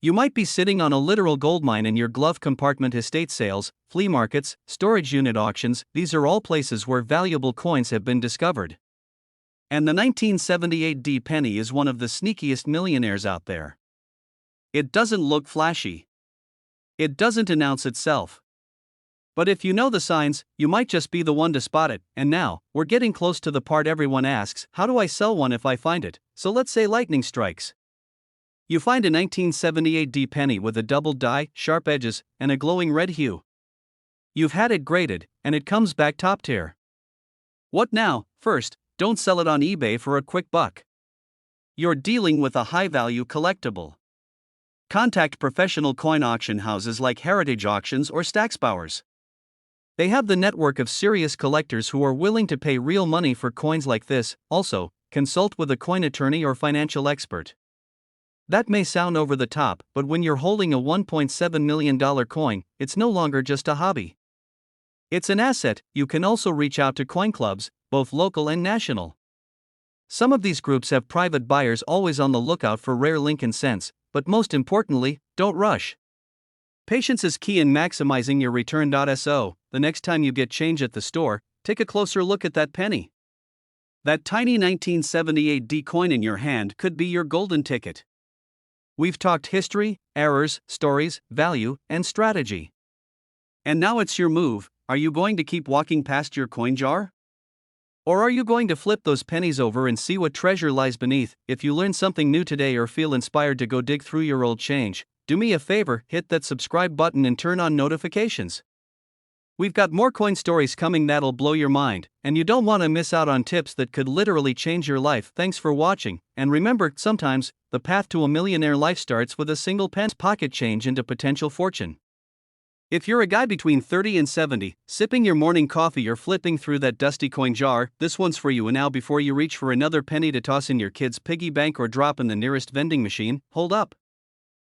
You might be sitting on a literal goldmine in your glove compartment. Estate sales, flea markets, storage unit auctions, these are all places where valuable coins have been discovered. And the 1978 D penny is one of the sneakiest millionaires out there. It doesn't look flashy. It doesn't announce itself. But if you know the signs, you might just be the one to spot it. And now, we're getting close to the part everyone asks, how do I sell one if I find it? So let's say lightning strikes. You find a 1978 D penny with a double die, sharp edges, and a glowing red hue. You've had it graded, and it comes back top tier. What now? First, don't sell it on eBay for a quick buck. You're dealing with a high-value collectible. Contact professional coin auction houses like Heritage Auctions or Stacksbowers. They have the network of serious collectors who are willing to pay real money for coins like this. Also, consult with a coin attorney or financial expert. That may sound over the top, but when you're holding a $1.7 million coin, it's no longer just a hobby. It's an asset. You can also reach out to coin clubs, both local and national. Some of these groups have private buyers always on the lookout for rare Lincoln cents, but most importantly, don't rush. Patience is key in maximizing your return. So, the next time you get change at the store, take a closer look at that penny. That tiny 1978 D coin in your hand could be your golden ticket. We've talked history, errors, stories, value, and strategy. And now it's your move. Are you going to keep walking past your coin jar? Or are you going to flip those pennies over and see what treasure lies beneath? If you learned something new today or feel inspired to go dig through your old change, do me a favor, hit that subscribe button and turn on notifications. We've got more coin stories coming that'll blow your mind, and you don't want to miss out on tips that could literally change your life. Thanks for watching, and remember, sometimes, the path to a millionaire life starts with a single pen's pocket change into potential fortune. If you're a guy between 30 and 70, sipping your morning coffee or flipping through that dusty coin jar, this one's for you. And now, before you reach for another penny to toss in your kid's piggy bank or drop in the nearest vending machine, hold up.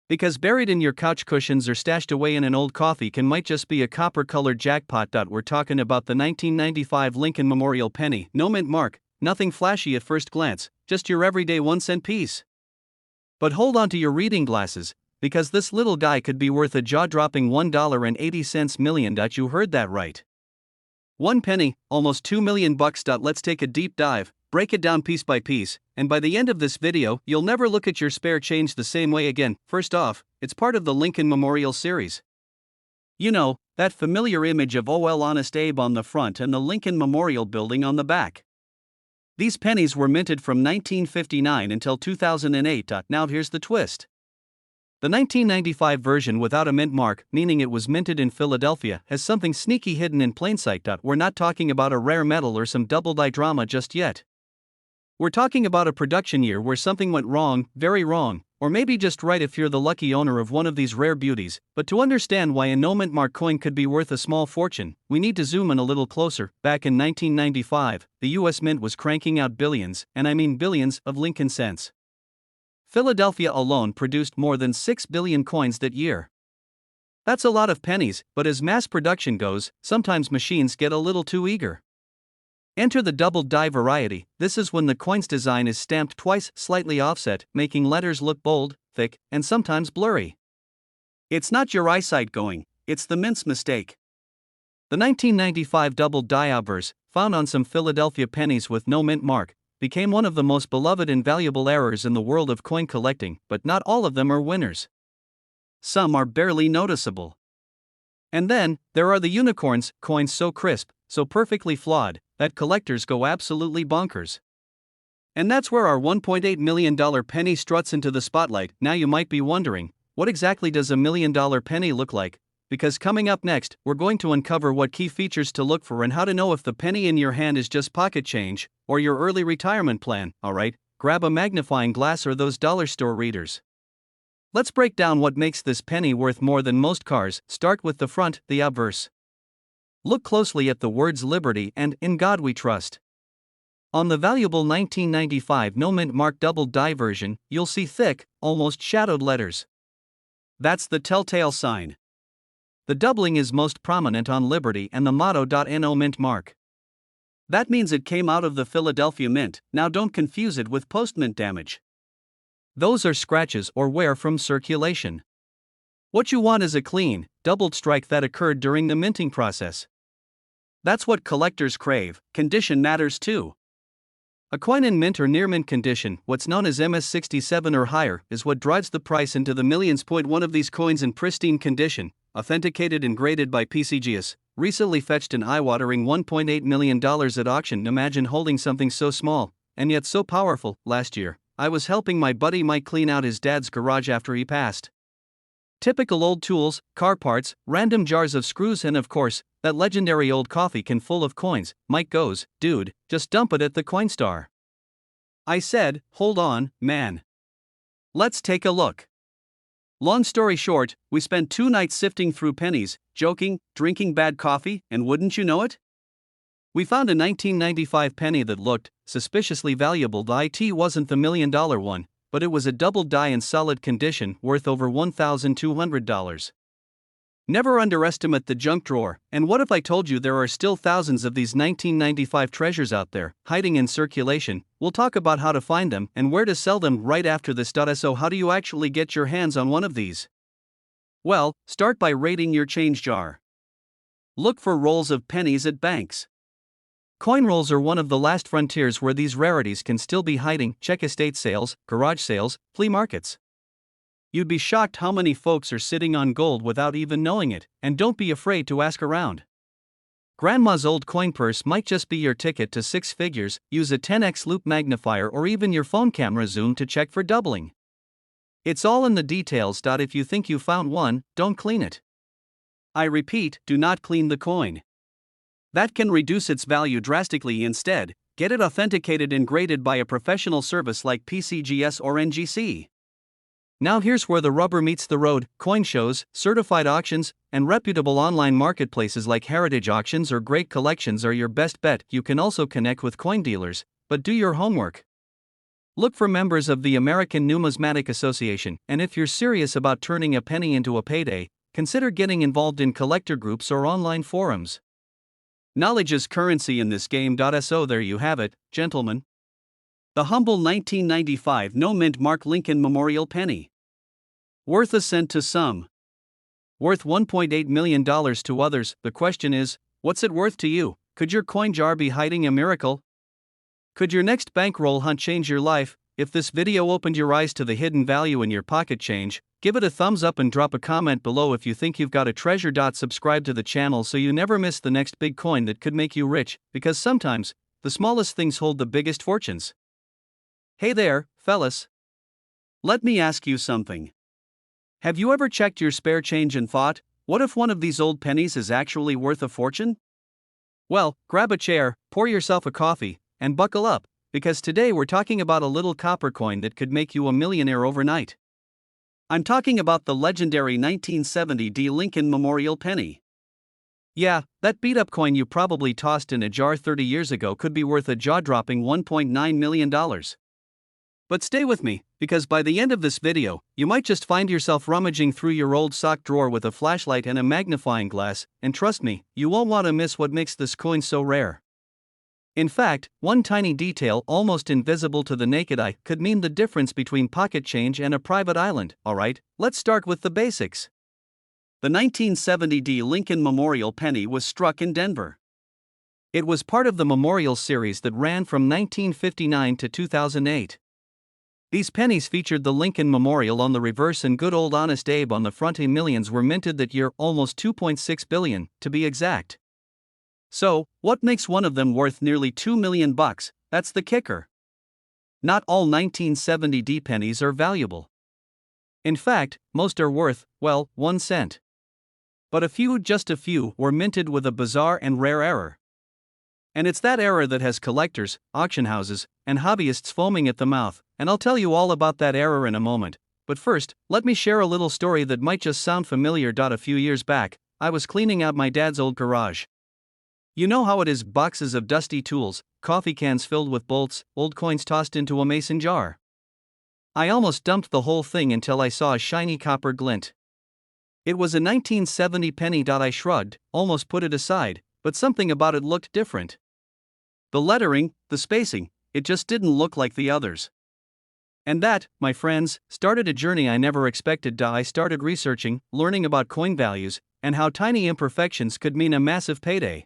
Because buried in your couch cushions or stashed away in an old coffee can might just be a copper-colored jackpot. We're talking about the 1995 Lincoln Memorial penny, no mint mark, nothing flashy at first glance, just your everyday 1-cent piece. But hold on to your reading glasses, because this little guy could be worth a jaw-dropping $1.80 million. You heard that right. 1 penny, almost $2 million. Let's take a deep dive, break it down piece by piece, and by the end of this video, you'll never look at your spare change the same way again. First off, it's part of the Lincoln Memorial series. You know, that familiar image of "Oh well, Honest Abe" on the front and the Lincoln Memorial building on the back. These pennies were minted from 1959 until 2008. Now here's the twist. The 1995 version without a mint mark, meaning it was minted in Philadelphia, has something sneaky hidden in plain sight. We're not talking about a rare metal or some double-die drama just yet. We're talking about a production year where something went wrong, very wrong, or maybe just right if you're the lucky owner of one of these rare beauties. But to understand why a no mint mark coin could be worth a small fortune, we need to zoom in a little closer. Back in 1995, the US Mint was cranking out billions, and I mean billions, of Lincoln cents. Philadelphia alone produced more than 6 billion coins that year. That's a lot of pennies, but as mass production goes, sometimes machines get a little too eager. Enter the double die variety. This is when the coin's design is stamped twice, slightly offset, making letters look bold, thick, and sometimes blurry. It's not your eyesight going, it's the mint's mistake. The 1995 double die obverse, found on some Philadelphia pennies with no mint mark, became one of the most beloved and valuable errors in the world of coin collecting, but not all of them are winners. Some are barely noticeable. And then, there are the unicorns, coins so crisp, so perfectly flawed, that collectors go absolutely bonkers. And that's where our $1.8 million penny struts into the spotlight. Now you might be wondering, what exactly does a $1 million penny look like? Because coming up next, we're going to uncover what key features to look for and how to know if the penny in your hand is just pocket change, or your early retirement plan. Alright, grab a magnifying glass or those dollar store readers. Let's break down what makes this penny worth more than most cars. Start with the front, the obverse. Look closely at the words "Liberty" and "In God We Trust." On the valuable 1995 no mint mark double die version, you'll see thick, almost shadowed letters. That's the telltale sign. The doubling is most prominent on Liberty and the motto "No mint mark." That means it came out of the Philadelphia Mint. Now don't confuse it with post-mint damage. Those are scratches or wear from circulation. What you want is a clean, doubled strike that occurred during the minting process. That's what collectors crave. Condition matters too. A coin in mint or near mint condition, what's known as MS67 or higher, is what drives the price into the millions. One of these coins in pristine condition, authenticated and graded by PCGS, recently fetched an eye-watering $1.8 million at auction. Imagine holding something so small, and yet so powerful. Last year, I was helping my buddy Mike clean out his dad's garage after he passed. Typical old tools, car parts, random jars of screws, and of course, that legendary old coffee can full of coins. Mike goes, "Dude, just dump it at the Coinstar." I said, "Hold on, man. Let's take a look." Long story short, we spent 2 nights sifting through pennies, joking, drinking bad coffee, and wouldn't you know it? We found a 1995 penny that looked suspiciously valuable. The IT wasn't the $1 million one, but it was a double die in solid condition worth over $1,200. Never underestimate the junk drawer. And what if I told you there are still thousands of these 1995 treasures out there, hiding in circulation? We'll talk about how to find them and where to sell them right after this. So how do you actually get your hands on one of these? Well, start by raiding your change jar. Look for rolls of pennies at banks. Coin rolls are one of the last frontiers where these rarities can still be hiding. Check estate sales, garage sales, flea markets. You'd be shocked how many folks are sitting on gold without even knowing it, and don't be afraid to ask around. Grandma's old coin purse might just be your ticket to 6 figures. Use a 10x loop magnifier or even your phone camera zoom to check for doubling. It's all in the details. If you think you found one, don't clean it. I repeat, do not clean the coin. That can reduce its value drastically. Instead, get it authenticated and graded by a professional service like PCGS or NGC. Now here's where the rubber meets the road. Coin shows, certified auctions, and reputable online marketplaces like Heritage Auctions or Great Collections are your best bet. You can also connect with coin dealers, but do your homework. Look for members of the American Numismatic Association, and if you're serious about turning a penny into a payday, consider getting involved in collector groups or online forums. Knowledge is currency in this game. So there you have it, gentlemen. The humble 1995 no-mint Mark Lincoln Memorial Penny. Worth a cent to some. Worth $1.8 million to others. The question is, what's it worth to you? Could your coin jar be hiding a miracle? Could your next bankroll hunt change your life? If this video opened your eyes to the hidden value in your pocket change, give it a thumbs up and drop a comment below if you think you've got a treasure. Subscribe to the channel so you never miss the next big coin that could make you rich, because sometimes, the smallest things hold the biggest fortunes. Hey there, fellas. Let me ask you something. Have you ever checked your spare change and thought, what if one of these old pennies is actually worth a fortune? Well, grab a chair, pour yourself a coffee, and buckle up, because today we're talking about a little copper coin that could make you a millionaire overnight. I'm talking about the legendary 1970 Lincoln Memorial Penny. Yeah, that beat-up coin you probably tossed in a jar 30 years ago could be worth a jaw-dropping $1.9 million. But stay with me, because by the end of this video, you might just find yourself rummaging through your old sock drawer with a flashlight and a magnifying glass, and trust me, you won't want to miss what makes this coin so rare. In fact, one tiny detail almost invisible to the naked eye could mean the difference between pocket change and a private island. Alright, let's start with the basics. The 1970 Lincoln Memorial Penny was struck in Denver. It was part of the Memorial series that ran from 1959 to 2008. These pennies featured the Lincoln Memorial on the reverse and good old Honest Abe on the front. Millions were minted that year, almost 2.6 billion, to be exact. So, what makes one of them worth nearly $2 million? That's the kicker. Not all 1970 pennies are valuable. In fact, most are worth, well, 1 cent. But a few, just a few, were minted with a bizarre and rare error. And it's that error that has collectors, auction houses, and hobbyists foaming at the mouth, and I'll tell you all about that error in a moment. But first, let me share a little story that might just sound familiar. A few years back, I was cleaning out my dad's old garage. You know how it is: boxes of dusty tools, coffee cans filled with bolts, old coins tossed into a mason jar. I almost dumped the whole thing until I saw a shiny copper glint. It was a 1970 penny. I shrugged, almost put it aside, but something about it looked different. The lettering, the spacing, it just didn't look like the others. And that, my friends, started a journey I never expected. I started researching, learning about coin values, and how tiny imperfections could mean a massive payday.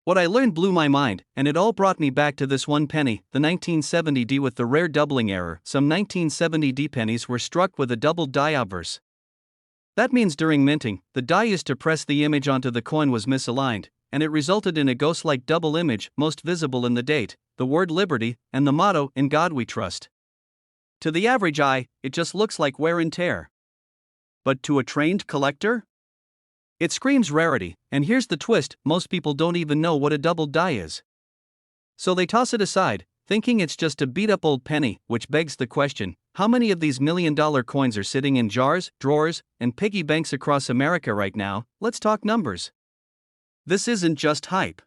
What I learned blew my mind, and it all brought me back to this one penny, the 1970 with the rare doubling error. Some 1970 pennies were struck with a doubled die obverse. That means during minting, the die used to press the image onto the coin was misaligned, and it resulted in a ghost-like double image, most visible in the date, the word liberty, and the motto, "In God We Trust." To the average eye, it just looks like wear and tear. But to a trained collector? It screams rarity, and here's the twist: most people don't even know what a doubled die is. So they toss it aside, thinking it's just a beat-up old penny, which begs the question, how many of these million-dollar coins are sitting in jars, drawers, and piggy banks across America right now? Let's talk numbers. This isn't just hype.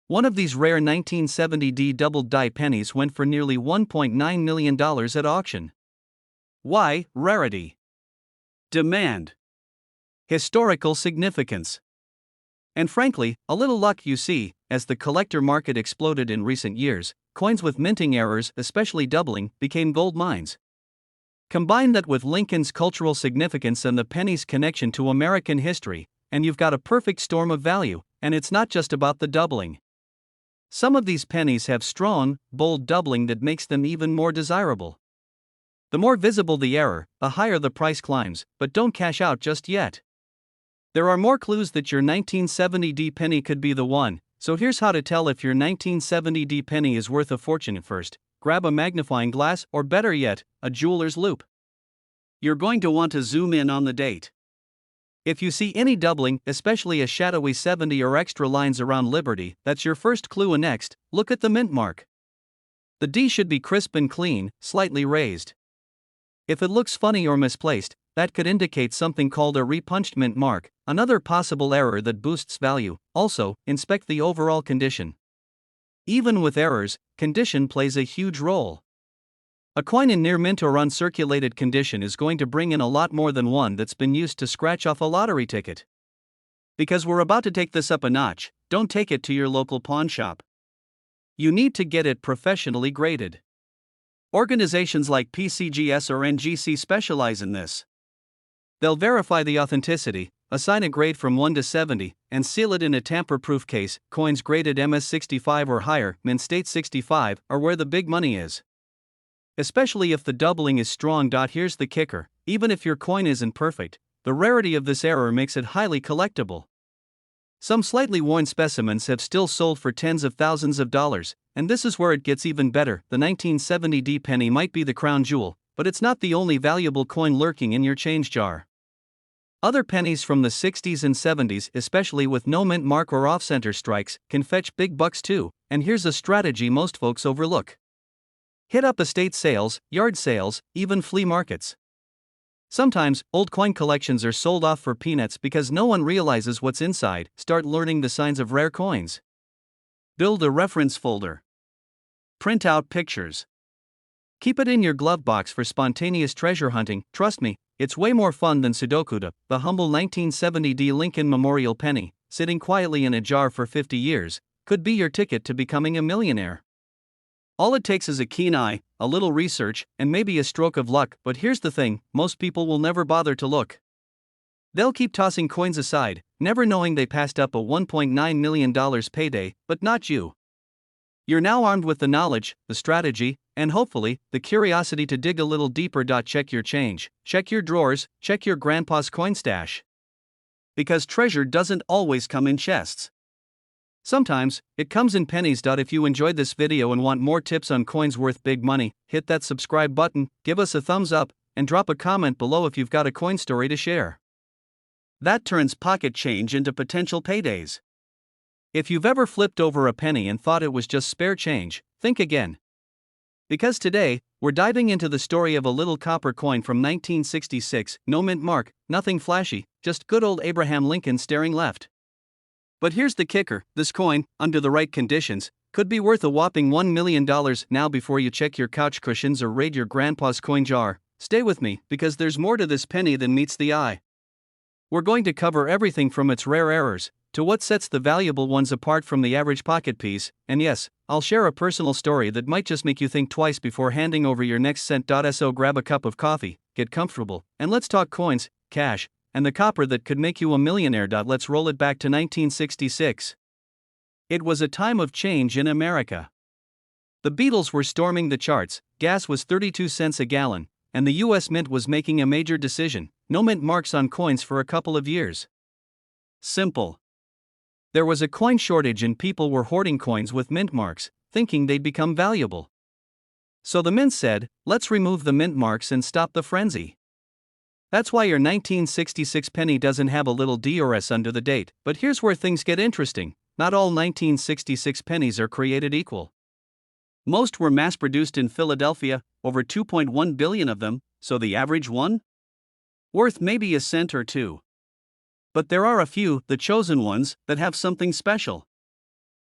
One of these rare 1970 doubled die pennies went for nearly $1.9 million at auction. Why? Rarity. Demand. Historical significance. And frankly, a little luck. You see, as the collector market exploded in recent years, coins with minting errors, especially doubling, became gold mines. Combine that with Lincoln's cultural significance and the penny's connection to American history, and you've got a perfect storm of value, and it's not just about the doubling. Some of these pennies have strong, bold doubling that makes them even more desirable. The more visible the error, the higher the price climbs, but don't cash out just yet. There are more clues that your 1970 penny could be the one, so here's how to tell if your 1970 penny is worth a fortune. First, grab a magnifying glass, or better yet, a jeweler's loupe. You're going to want to zoom in on the date. If you see any doubling, especially a shadowy 70 or extra lines around Liberty, that's your first clue. And next, look at the mint mark. The D should be crisp and clean, slightly raised. If it looks funny or misplaced, that could indicate something called a repunched mint mark, another possible error that boosts value. Also, inspect the overall condition. Even with errors, condition plays a huge role. A coin in near mint or uncirculated condition is going to bring in a lot more than one that's been used to scratch off a lottery ticket. Because we're about to take this up a notch, don't take it to your local pawn shop. You need to get it professionally graded. Organizations like PCGS or NGC specialize in this. They'll verify the authenticity, assign a grade from 1 to 70, and seal it in a tamper-proof case. Coins graded MS65 or higher, mint state 65, are where the big money is. Especially if the doubling is strong. Here's the kicker: even if your coin isn't perfect, the rarity of this error makes it highly collectible. Some slightly worn specimens have still sold for tens of thousands of dollars, and this is where it gets even better. The 1970 D penny might be the crown jewel, but it's not the only valuable coin lurking in your change jar. Other pennies from the 60s and 70s, especially with no mint mark or off-center strikes, can fetch big bucks too, and here's a strategy most folks overlook. Hit up estate sales, yard sales, even flea markets. Sometimes, old coin collections are sold off for peanuts because no one realizes what's inside. Start learning the signs of rare coins. Build a reference folder. Print out pictures. Keep it in your glove box for spontaneous treasure hunting. Trust me, it's way more fun than Sudoku. The humble 1970 D Lincoln Memorial penny, sitting quietly in a jar for 50 years, could be your ticket to becoming a millionaire. All it takes is a keen eye, a little research, and maybe a stroke of luck. But here's the thing: most people will never bother to look. They'll keep tossing coins aside, never knowing they passed up a $1.9 million payday, but not you. You're now armed with the knowledge, the strategy, and hopefully, the curiosity to dig a little deeper. Check your change, check your drawers, check your grandpa's coin stash. Because treasure doesn't always come in chests. Sometimes, it comes in pennies. If you enjoyed this video and want more tips on coins worth big money, hit that subscribe button, give us a thumbs up, and drop a comment below if you've got a coin story to share. That turns pocket change into potential paydays. If you've ever flipped over a penny and thought it was just spare change, think again. Because today, we're diving into the story of a little copper coin from 1966, no mint mark, nothing flashy, just good old Abraham Lincoln staring left. But here's the kicker: this coin, under the right conditions, could be worth a whopping $1 million. Now, before you check your couch cushions or raid your grandpa's coin jar, stay with me, because there's more to this penny than meets the eye. We're going to cover everything from its rare errors, to what sets the valuable ones apart from the average pocket piece, and yes, I'll share a personal story that might just make you think twice before handing over your next cent. So grab a cup of coffee, get comfortable, and let's talk coins, cash, and the copper that could make you a millionaire. Let's roll it back to 1966. It was a time of change in America. The Beatles were storming the charts, gas was 32 cents a gallon, and the US Mint was making a major decision: no mint marks on coins for a couple of years. Simple. There was a coin shortage and people were hoarding coins with mint marks, thinking they'd become valuable. So the mint said, let's remove the mint marks and stop the frenzy. That's why your 1966 penny doesn't have a little D or S under the date. But here's where things get interesting: not all 1966 pennies are created equal. Most were mass-produced in Philadelphia, over 2.1 billion of them, so the average one? Worth maybe a cent or two. But there are a few, the chosen ones, that have something special.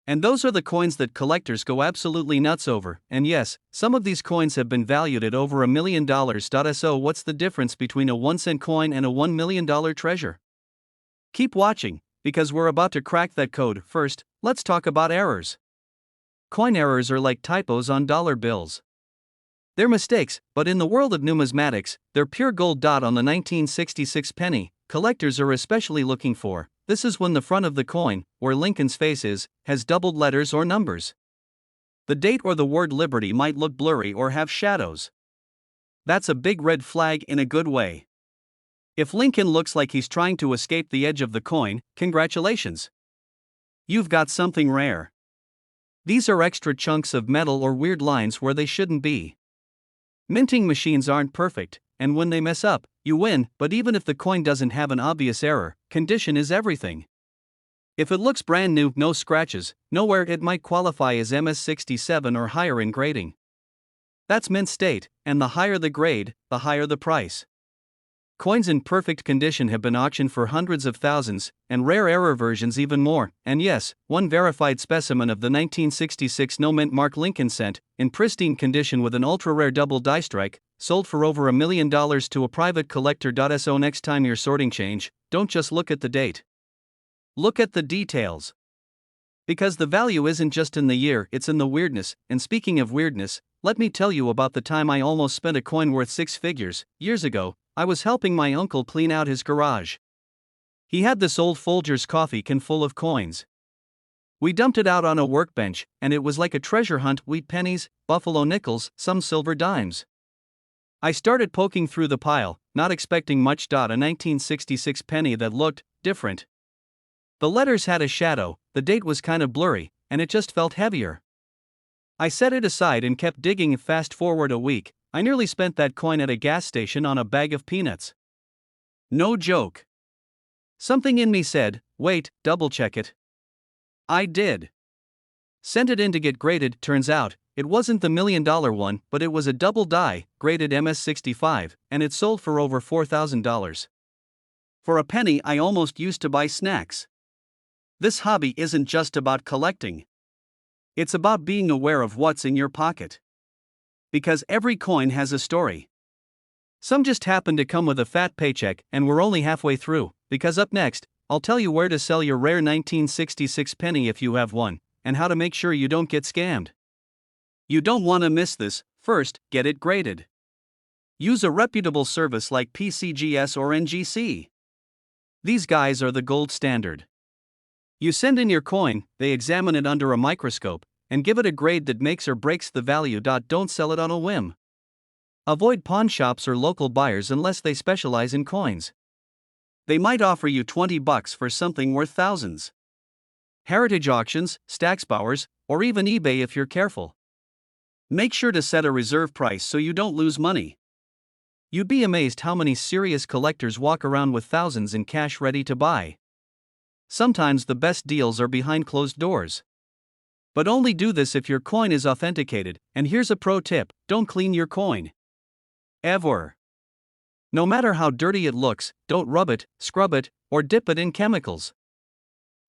And those are the coins that collectors go absolutely nuts over. And yes, some of these coins have been valued at over $1 million. So what's the difference between a 1-cent coin and a $1 million treasure? Keep watching, because we're about to crack that code. First, let's talk about errors. Coin errors are like typos on dollar bills. They're mistakes, but in the world of numismatics, they're pure gold. On the 1966 penny, collectors are especially looking for: this is when the front of the coin, where Lincoln's face is, has doubled letters or numbers. The date or the word Liberty might look blurry or have shadows. That's a big red flag in a good way. If Lincoln looks like he's trying to escape the edge of the coin, congratulations. You've got something rare. These are extra chunks of metal or weird lines where they shouldn't be. Minting machines aren't perfect, and when they mess up, you win. But even if the coin doesn't have an obvious error, condition is everything. If it looks brand new, no scratches, no wear, it might qualify as MS67 or higher in grading. That's mint state, and the higher the grade, the higher the price. Coins in perfect condition have been auctioned for hundreds of thousands, and rare error versions even more. And yes, one verified specimen of the 1966 no mint mark Lincoln cent, in pristine condition with an ultra-rare double die strike, sold for over $1 million to a private collector. So next time you're sorting change, don't just look at the date. Look at the details. Because the value isn't just in the year, it's in the weirdness. And speaking of weirdness, let me tell you about the time I almost spent a coin worth six figures. Years ago, I was helping my uncle clean out his garage. He had this old Folgers coffee can full of coins. We dumped it out on a workbench, and it was like a treasure hunt: wheat pennies, buffalo nickels, some silver dimes. I started poking through the pile, not expecting much. A 1966 penny that looked different. The letters had a shadow, the date was kind of blurry, and it just felt heavier. I set it aside and kept digging. Fast forward a week, I nearly spent that coin at a gas station on a bag of peanuts. No joke. Something in me said, wait, double check it. I did. Sent it in to get graded. Turns out, it wasn't the $1 million one, but it was a double die, graded MS65, and it sold for over $4,000. For a penny, I almost used to buy snacks. This hobby isn't just about collecting. It's about being aware of what's in your pocket. Because every coin has a story. Some just happen to come with a fat paycheck, and we're only halfway through, because up next, I'll tell you where to sell your rare 1966 penny if you have one, and how to make sure you don't get scammed. You don't want to miss this. First, get it graded. Use a reputable service like PCGS or NGC. These guys are the gold standard. You send in your coin, they examine it under a microscope, and give it a grade that makes or breaks the value. Don't sell it on a whim. Avoid pawn shops or local buyers unless they specialize in coins. They might offer you $20 for something worth thousands. Heritage auctions, Stacksbowers, or even eBay if you're careful. Make sure to set a reserve price so you don't lose money. You'd be amazed how many serious collectors walk around with thousands in cash ready to buy. Sometimes the best deals are behind closed doors. But only do this if your coin is authenticated, and here's a pro tip: don't clean your coin. Ever. No matter how dirty it looks, don't rub it, scrub it, or dip it in chemicals.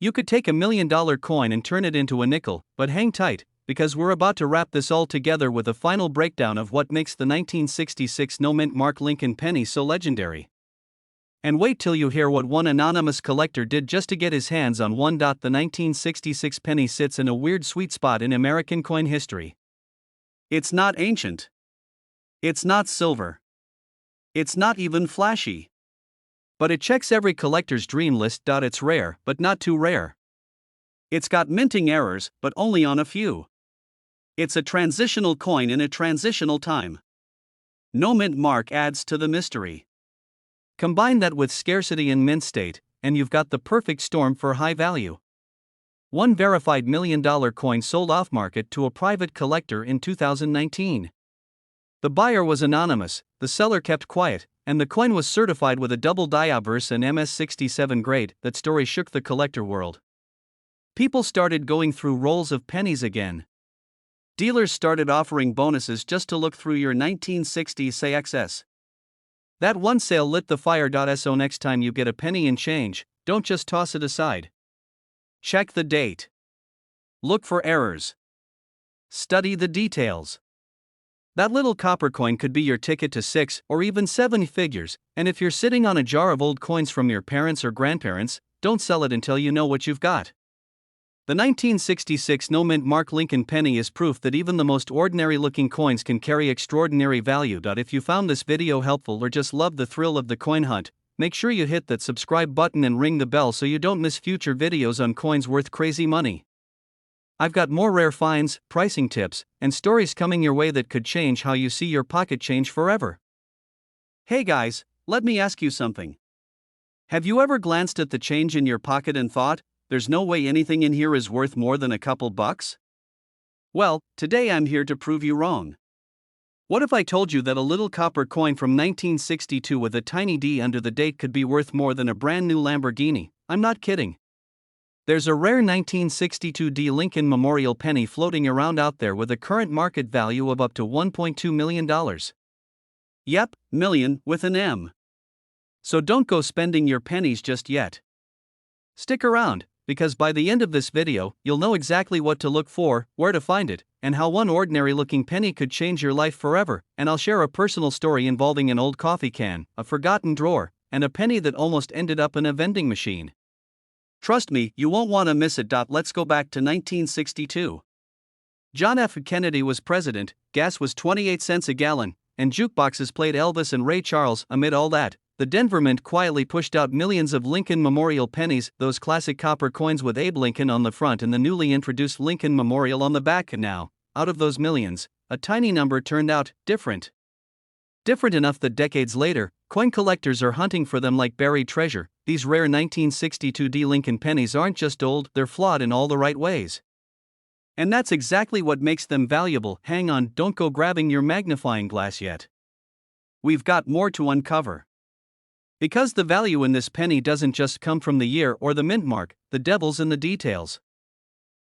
You could take $1 million coin and turn it into a nickel, but hang tight, because we're about to wrap this all together with a final breakdown of what makes the 1966 no mint mark Lincoln penny so legendary. And wait till you hear what one anonymous collector did just to get his hands on one. The 1966 penny sits in a weird sweet spot in American coin history. It's not ancient. It's not silver. It's not even flashy. But it checks every collector's dream list. It's rare, but not too rare. It's got minting errors, but only on a few. It's a transitional coin in a transitional time. No mint mark adds to the mystery. Combine that with scarcity in mint state, and you've got the perfect storm for high value. One verified $1 million coin sold off-market to a private collector in 2019. The buyer was anonymous, the seller kept quiet, and the coin was certified with a double die obverse and MS67 grade. That story shook the collector world. People started going through rolls of pennies again. Dealers started offering bonuses just to look through your 1960s XS. That one sale lit the fire. So next time you get a penny in change, don't just toss it aside. Check the date. Look for errors. Study the details. That little copper coin could be your ticket to 6 or even 7 figures, and if you're sitting on a jar of old coins from your parents or grandparents, don't sell it until you know what you've got. The 1966 no mint mark Lincoln penny is proof that even the most ordinary looking coins can carry extraordinary value. If you found this video helpful or just love the thrill of the coin hunt, make sure you hit that subscribe button and ring the bell so you don't miss future videos on coins worth crazy money. I've got more rare finds, pricing tips, and stories coming your way that could change how you see your pocket change forever. Hey guys, let me ask you something. Have you ever glanced at the change in your pocket and thought, there's no way anything in here is worth more than a couple bucks? Well, today I'm here to prove you wrong. What if I told you that a little copper coin from 1962 with a tiny D under the date could be worth more than a brand new Lamborghini? I'm not kidding. There's a rare 1962 D Lincoln Memorial penny floating around out there with a current market value of up to $1.2 million. Yep, million with an M. So don't go spending your pennies just yet. Stick around, because by the end of this video, you'll know exactly what to look for, where to find it, and how one ordinary looking penny could change your life forever. And I'll share a personal story involving an old coffee can, a forgotten drawer, and a penny that almost ended up in a vending machine. Trust me, you won't want to miss it. Let's go back to 1962. John F. Kennedy was president, gas was 28 cents a gallon, and jukeboxes played Elvis and Ray Charles. Amid all that, the Denver Mint quietly pushed out millions of Lincoln Memorial pennies, those classic copper coins with Abe Lincoln on the front and the newly introduced Lincoln Memorial on the back. And now, out of those millions, a tiny number turned out different. Different enough that decades later, coin collectors are hunting for them like buried treasure. These rare 1962 D Lincoln pennies aren't just old, they're flawed in all the right ways. And that's exactly what makes them valuable. Hang on, don't go grabbing your magnifying glass yet. We've got more to uncover. Because the value in this penny doesn't just come from the year or the mint mark, the devil's in the details.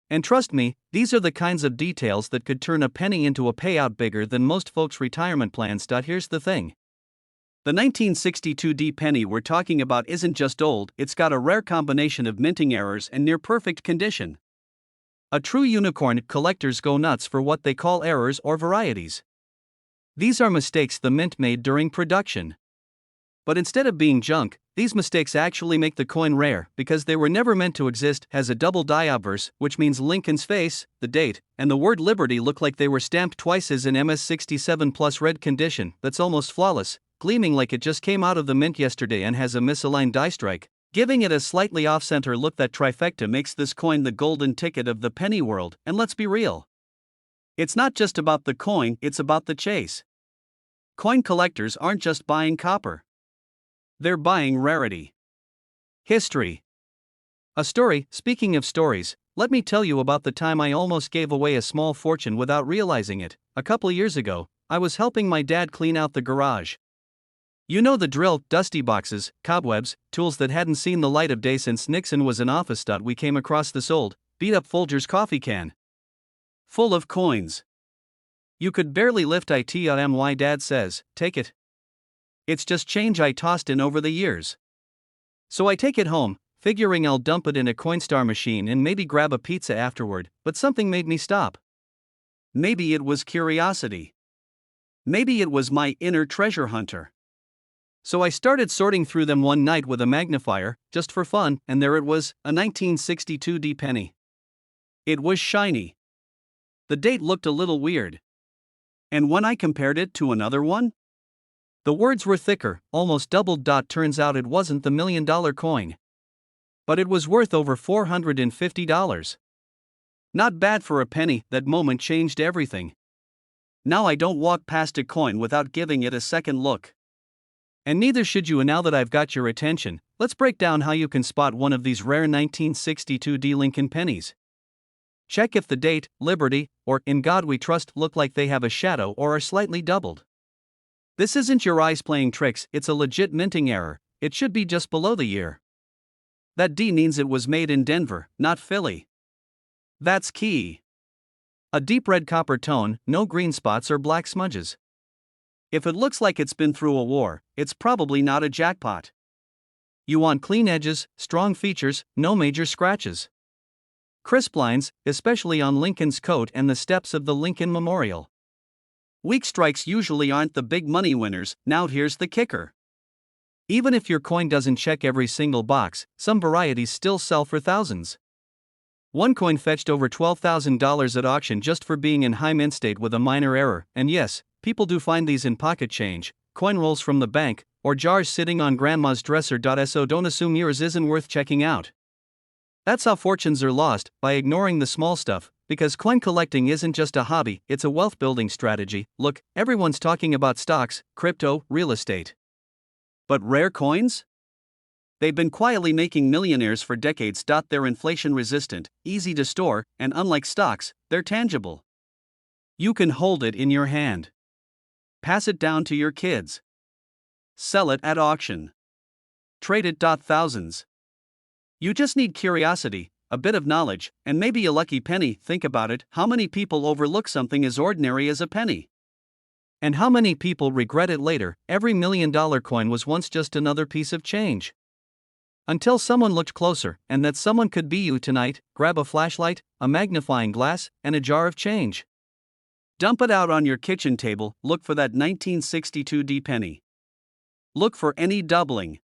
And trust me, these are the kinds of details that could turn a penny into a payout bigger than most folks' retirement plans. Here's the thing. The 1962 D penny we're talking about isn't just old, it's got a rare combination of minting errors and near perfect condition. A true unicorn. Collectors go nuts for what they call errors or varieties. These are mistakes the mint made during production. But instead of being junk, these mistakes actually make the coin rare because they were never meant to exist. Has a double die obverse, which means Lincoln's face, the date, and the word Liberty look like they were stamped twice. As in MS67 plus red condition that's almost flawless, gleaming like it just came out of the mint yesterday, and has a misaligned die strike, giving it a slightly off-center look. That trifecta makes this coin the golden ticket of the penny world. And let's be real. It's not just about the coin, it's about the chase. Coin collectors aren't just buying copper. They're buying rarity. History. A story. Speaking of stories, let me tell you about the time I almost gave away a small fortune without realizing it. A couple years ago, I was helping my dad clean out the garage. You know the drill, dusty boxes, cobwebs, tools that hadn't seen the light of day since Nixon was in office. We came across this old, beat-up Folgers coffee can. Full of coins. You could barely lift it. My dad says, "Take it. It's just change I tossed in over the years." So I take it home, figuring I'll dump it in a Coinstar machine and maybe grab a pizza afterward, but something made me stop. Maybe it was curiosity. Maybe it was my inner treasure hunter. So I started sorting through them one night with a magnifier, just for fun, and there it was, a 1962 D penny. It was shiny. The date looked a little weird. And when I compared it to another one, the words were thicker, almost doubled. Turns out it wasn't the $1 million coin. But it was worth over $450. Not bad for a penny. That moment changed everything. Now I don't walk past a coin without giving it a second look. And neither should you. And now that I've got your attention, let's break down how you can spot one of these rare 1962 D Lincoln pennies. Check if the date, Liberty, or In God We Trust look like they have a shadow or are slightly doubled. This isn't your eyes playing tricks, it's a legit minting error. It should be just below the year. That D means it was made in Denver, not Philly. That's key. A deep red copper tone, no green spots or black smudges. If it looks like it's been through a war, it's probably not a jackpot. You want clean edges, strong features, no major scratches. Crisp lines, especially on Lincoln's coat and the steps of the Lincoln Memorial. Weak strikes usually aren't the big money winners. Now here's the kicker. Even if your coin doesn't check every single box, some varieties still sell for thousands. One coin fetched over $12,000 at auction just for being in high mint state with a minor error. And yes, people do find these in pocket change, coin rolls from the bank, or jars sitting on grandma's dresser. So don't assume yours isn't worth checking out. That's how fortunes are lost, by ignoring the small stuff. Because coin collecting isn't just a hobby, it's a wealth building strategy. Look, everyone's talking about stocks, crypto, real estate. But rare coins? They've been quietly making millionaires for decades. They're inflation resistant, easy to store, and unlike stocks, they're tangible. You can hold it in your hand. Pass it down to your kids. Sell it at auction. Trade it. Thousands. You just need curiosity, a bit of knowledge, and maybe a lucky penny. Think about it, how many people overlook something as ordinary as a penny? And how many people regret it later? Every $1,000,000 coin was once just another piece of change. Until someone looked closer, and that someone could be you tonight. Grab a flashlight, a magnifying glass, and a jar of change. Dump it out on your kitchen table. Look for that 1962 penny. Look for any doubling.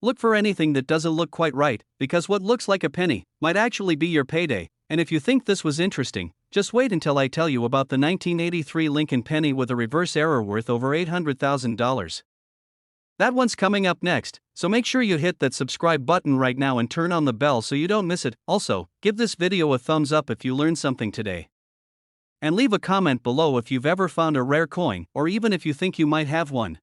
Look for anything that doesn't look quite right, because what looks like a penny might actually be your payday. And if you think this was interesting, just wait until I tell you about the 1983 Lincoln penny with a reverse error worth over $800,000. That one's coming up next, so make sure you hit that subscribe button right now and turn on the bell so you don't miss it. Also, give this video a thumbs up if you learned something today. And leave a comment below if you've ever found a rare coin, or even if you think you might have one.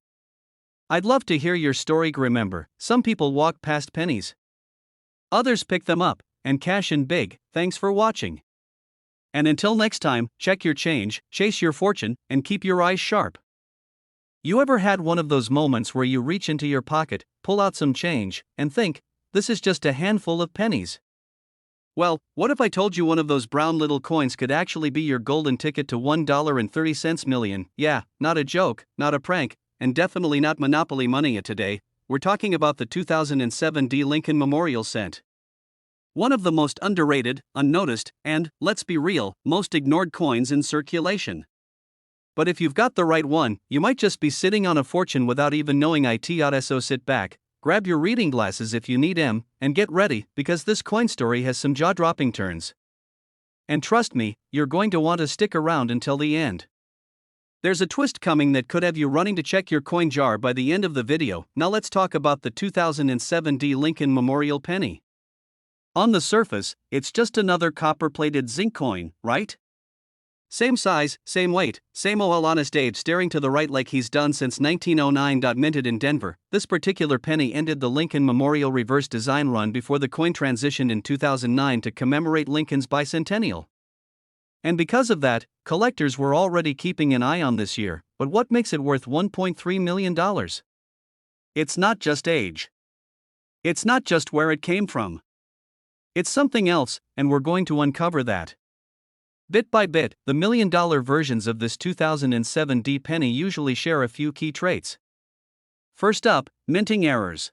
I'd love to hear your story. Remember, some people walk past pennies. Others pick them up and cash in big. Thanks for watching. And until next time, check your change, chase your fortune, and keep your eyes sharp. You ever had one of those moments where you reach into your pocket, pull out some change, and think, this is just a handful of pennies? Well, what if I told you one of those brown little coins could actually be your golden ticket to $1.30 million? Yeah, not a joke, not a prank, and definitely not Monopoly money. Today, we're talking about the 2007 Lincoln Memorial Cent. One of the most underrated, unnoticed, and, let's be real, most ignored coins in circulation. But if you've got the right one, you might just be sitting on a fortune without even knowing it. So sit back, grab your reading glasses if you need 'em, and get ready, because this coin story has some jaw-dropping turns. And trust me, you're going to want to stick around until the end. There's a twist coming that could have you running to check your coin jar by the end of the video. Now let's talk about the 2007 Lincoln Memorial penny. On the surface, it's just another copper-plated zinc coin, right? Same size, same weight, same old Honest Abe staring to the right like he's done since 1909. Minted in Denver, this particular penny ended the Lincoln Memorial reverse design run before the coin transitioned in 2009 to commemorate Lincoln's bicentennial. And because of that, collectors were already keeping an eye on this year. But what makes it worth $1.3 million? It's not just age. It's not just where it came from. It's something else, and we're going to uncover that. Bit by bit, the $1,000,000 versions of this 2007 penny usually share a few key traits. First up, minting errors.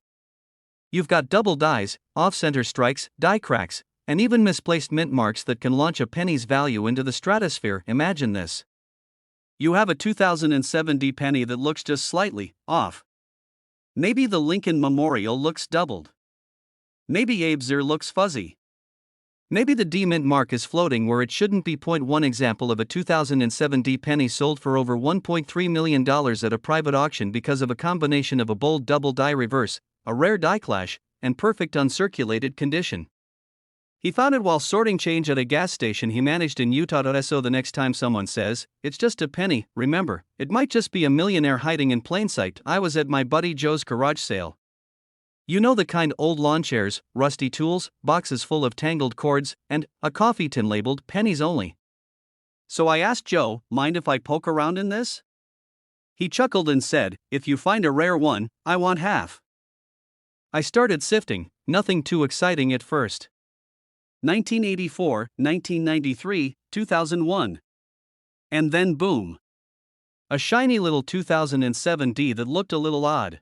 You've got double dies, off-center strikes, die cracks, and even misplaced mint marks that can launch a penny's value into the stratosphere. Imagine this. You have a 2007 penny that looks just slightly off. Maybe the Lincoln Memorial looks doubled. Maybe Abe's ear looks fuzzy. Maybe the D mint mark is floating where it shouldn't be. One example of a 2007 penny sold for over $1.3 million at a private auction because of a combination of a bold double die reverse, a rare die clash, and perfect uncirculated condition. He found it while sorting change at a gas station he managed in Utah. So the next time someone says, it's just a penny, remember, it might just be a millionaire hiding in plain sight. I was at my buddy Joe's garage sale. You know the kind: old lawn chairs, rusty tools, boxes full of tangled cords, and a coffee tin labeled pennies only. So I asked Joe, mind if I poke around in this? He chuckled and said, if you find a rare one, I want half. I started sifting, nothing too exciting at first. 1984, 1993, 2001. And then boom. A shiny little 2007 that looked a little odd.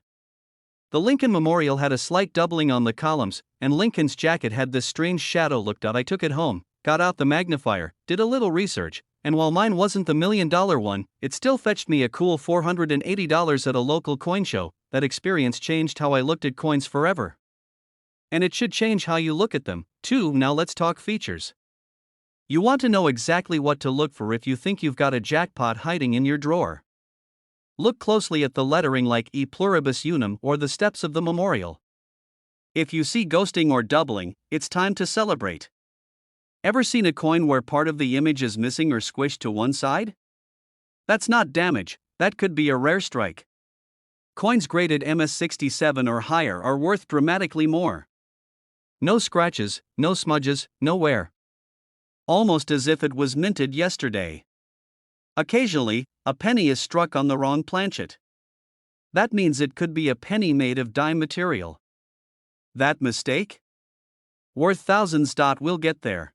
The Lincoln Memorial had a slight doubling on the columns, and Lincoln's jacket had this strange shadow look. I took it home, got out the magnifier, did a little research, and while mine wasn't the $1 million one, it still fetched me a cool $480 at a local coin show. That experience changed how I looked at coins forever. And it should change how you look at them, too. Now let's talk features. You want to know exactly what to look for if you think you've got a jackpot hiding in your drawer. Look closely at the lettering like E Pluribus Unum or the steps of the memorial. If you see ghosting or doubling, it's time to celebrate. Ever seen a coin where part of the image is missing or squished to one side? That's not damage, that could be a rare strike. Coins graded MS67 or higher are worth dramatically more. No scratches, no smudges, no wear. Almost as if it was minted yesterday. Occasionally, a penny is struck on the wrong planchet. That means it could be a penny made of dime material. That mistake? Worth thousands. We'll get there.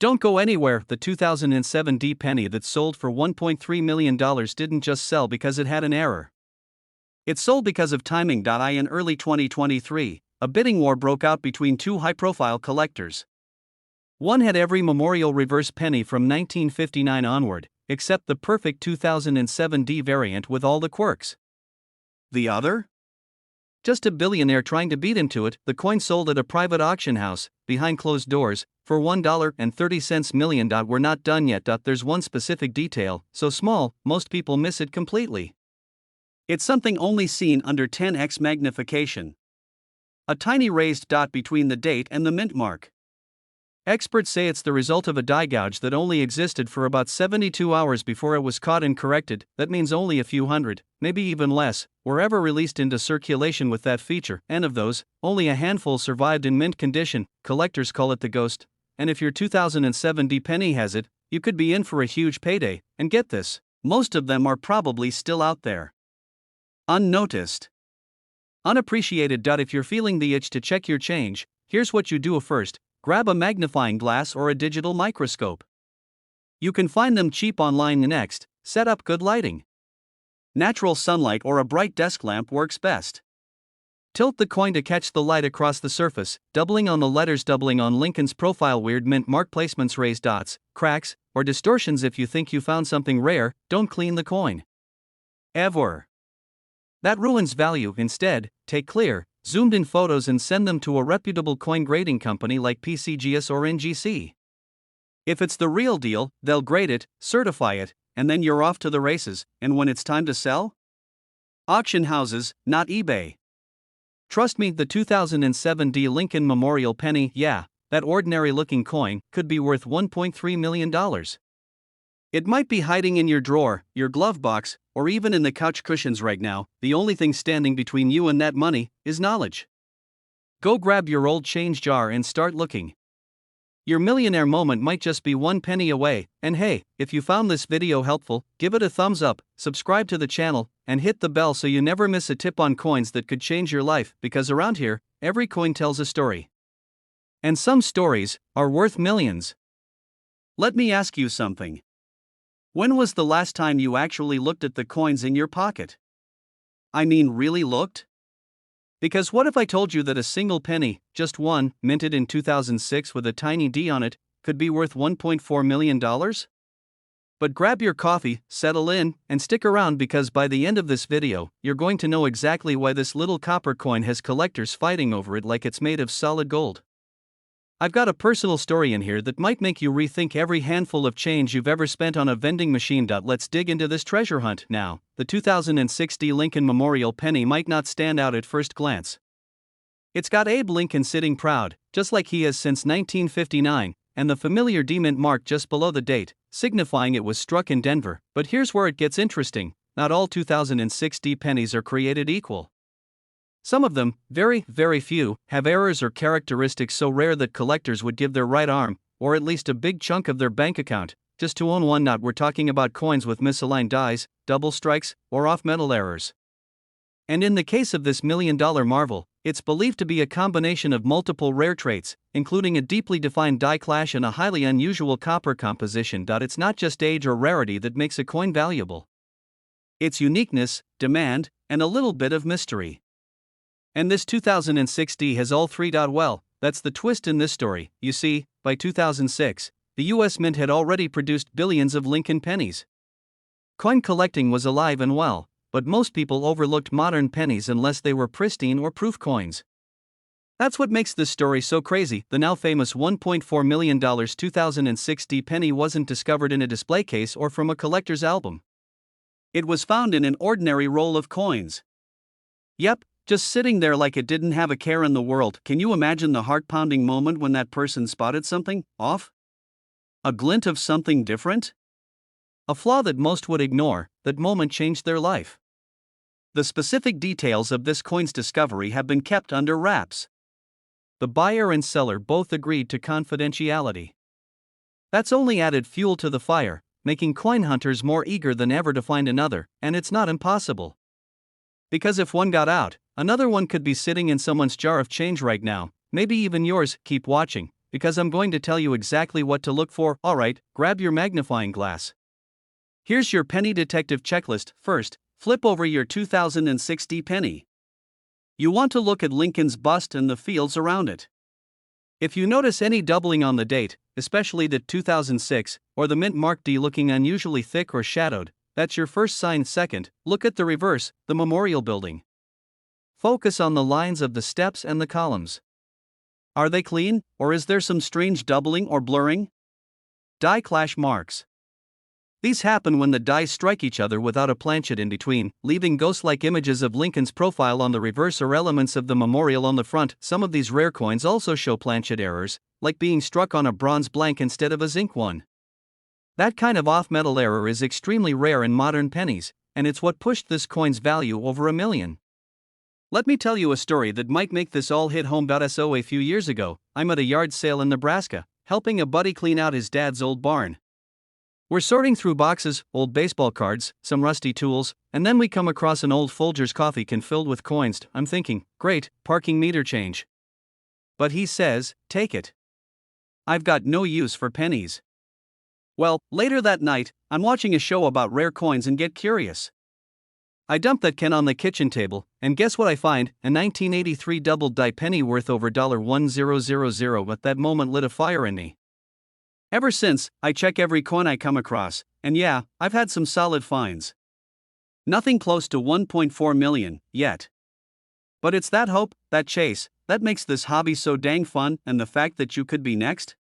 Don't go anywhere. The 2007 D penny that sold for $1.3 million didn't just sell because it had an error. It sold because of timing. In early 2023, a bidding war broke out between two high-profile collectors. One had every memorial reverse penny from 1959 onward, except the perfect 2007 D variant with all the quirks. The other? Just a billionaire trying to beat him to it. The coin sold at a private auction house, behind closed doors, for $1.30 million. We're not done yet. There's one specific detail, so small, most people miss it completely. It's something only seen under 10x magnification. A tiny raised dot between the date and the mint mark. Experts say it's the result of a die gouge that only existed for about 72 hours before it was caught and corrected. That means only a few hundred, maybe even less, were ever released into circulation with that feature, and of those, only a handful survived in mint condition. Collectors call it the ghost, and if your 2007 D penny has it, you could be in for a huge payday. And get this, most of them are probably still out there, unnoticed, unappreciated. If you're feeling the itch to check your change, here's what you do first. Grab a magnifying glass or a digital microscope. You can find them cheap online. Next, set up good lighting. Natural sunlight or a bright desk lamp works best. Tilt the coin to catch the light across the surface, doubling on the letters, doubling on Lincoln's profile. Weird mint mark placements, raised dots, cracks, or distortions. If you think you found something rare, don't clean the coin ever. That ruins value. Instead, take clear, zoomed-in photos and send them to a reputable coin grading company like PCGS or NGC. If it's the real deal, they'll grade it, certify it, and then you're off to the races. And when it's time to sell? Auction houses, not eBay. Trust me, the 2007 D Lincoln Memorial penny, yeah, that ordinary-looking coin, could be worth $1.3 million. It might be hiding in your drawer, your glove box, or even in the couch cushions right now. The only thing standing between you and that money is knowledge. Go grab your old change jar and start looking. Your millionaire moment might just be one penny away. And hey, if you found this video helpful, give it a thumbs up, subscribe to the channel, and hit the bell so you never miss a tip on coins that could change your life, because around here, every coin tells a story. And some stories are worth millions. Let me ask you something. When was the last time you actually looked at the coins in your pocket? I mean, really looked? Because what if I told you that a single penny, just one, minted in 2006 with a tiny D on it, could be worth $1.4 million? But grab your coffee, settle in, and stick around, because by the end of this video, you're going to know exactly why this little copper coin has collectors fighting over it like it's made of solid gold. I've got a personal story in here that might make you rethink every handful of change you've ever spent on a vending machine. Let's dig into this treasure hunt now. The 2006 D Lincoln Memorial penny might not stand out at first glance. It's got Abe Lincoln sitting proud, just like he has since 1959, and the familiar D mint mark just below the date, signifying it was struck in Denver. But here's where it gets interesting. Not all 2006 D pennies are created equal. Some of them, very, very few, have errors or characteristics so rare that collectors would give their right arm, or at least a big chunk of their bank account, just to own one. We're talking about coins with misaligned dies, double strikes, or off-metal errors. And in the case of this million-dollar marvel, it's believed to be a combination of multiple rare traits, including a deeply defined die clash and a highly unusual copper composition. It's not just age or rarity that makes a coin valuable. It's uniqueness, demand, and a little bit of mystery. And this 2006 D has all three. Well, that's the twist in this story. You see, by 2006, the US Mint had already produced billions of Lincoln pennies. Coin collecting was alive and well, but most people overlooked modern pennies unless they were pristine or proof coins. That's what makes this story so crazy. The now famous $1.4 million 2006 D penny wasn't discovered in a display case or from a collector's album. It was found in an ordinary roll of coins. Yep. Just sitting there like it didn't have a care in the world. Can you imagine the heart-pounding moment when that person spotted something off? A glint of something different? A flaw that most would ignore. That moment changed their life. The specific details of this coin's discovery have been kept under wraps. The buyer and seller both agreed to confidentiality. That's only added fuel to the fire, making coin hunters more eager than ever to find another, and it's not impossible. Because if one got out, another one could be sitting in someone's jar of change right now, maybe even yours. Keep watching, because I'm going to tell you exactly what to look for. Alright, grab your magnifying glass. Here's your penny detective checklist. First, flip over your 2006 penny. You want to look at Lincoln's bust and the fields around it. If you notice any doubling on the date, especially the 2006, or the mint mark D looking unusually thick or shadowed, that's your first sign. Second, look at the reverse, the memorial building. Focus on the lines of the steps and the columns. Are they clean, or is there some strange doubling or blurring? Die clash marks. These happen when the dies strike each other without a planchet in between, leaving ghost-like images of Lincoln's profile on the reverse or elements of the memorial on the front. Some of these rare coins also show planchet errors, like being struck on a bronze blank instead of a zinc one. That kind of off-metal error is extremely rare in modern pennies, and it's what pushed this coin's value over $1 million. Let me tell you a story that might make this all hit home. So a few years ago, I'm at a yard sale in Nebraska, helping a buddy clean out his dad's old barn. We're sorting through boxes, old baseball cards, some rusty tools, and then we come across an old Folgers coffee can filled with coins. I'm thinking, great, parking meter change. But he says, take it. I've got no use for pennies. Well, later that night, I'm watching a show about rare coins and get curious. I dump that can on the kitchen table, and guess what I find? A 1983 double-die penny worth over $1,000. At that moment lit a fire in me. Ever since, I check every coin I come across, and yeah, I've had some solid finds. Nothing close to 1.4 million, yet. But it's that hope, that chase, that makes this hobby so dang fun, and the fact that you could be next.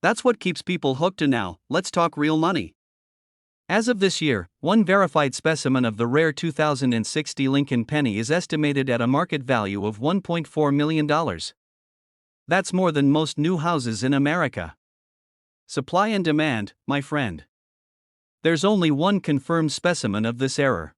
That's what keeps people hooked. And now, let's talk real money. As of this year, one verified specimen of the rare 2006 Lincoln penny is estimated at a market value of $1.4 million. That's more than most new houses in America. Supply and demand, my friend. There's only one confirmed specimen of this error.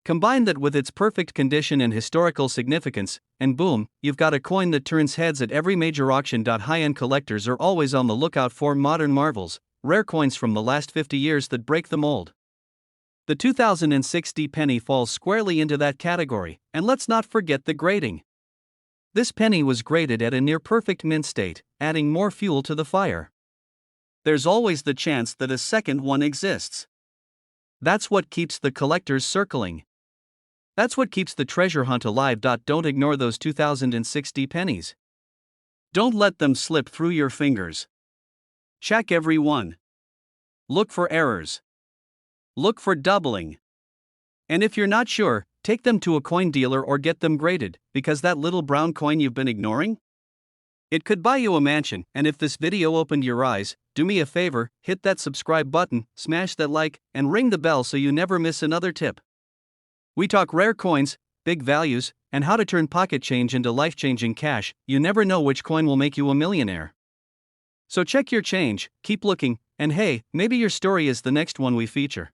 Combine that with its perfect condition and historical significance, and boom, you've got a coin that turns heads at every major auction. High-end collectors are always on the lookout for modern marvels, rare coins from the last 50 years that break the mold. The 2006 penny falls squarely into that category, and let's not forget the grading. This penny was graded at a near-perfect mint state, adding more fuel to the fire. There's always the chance that a second one exists. That's what keeps the collectors circling. That's what keeps the treasure hunt alive. Don't ignore those 2006 pennies. Don't let them slip through your fingers. Check every one. Look for errors. Look for doubling. And if you're not sure, take them to a coin dealer or get them graded, because that little brown coin you've been ignoring? It could buy you a mansion. And if this video opened your eyes, do me a favor, hit that subscribe button, smash that like, and ring the bell so you never miss another tip. We talk rare coins, big values, and how to turn pocket change into life-changing cash. You never know which coin will make you a millionaire. So check your change, keep looking, and hey, maybe your story is the next one we feature.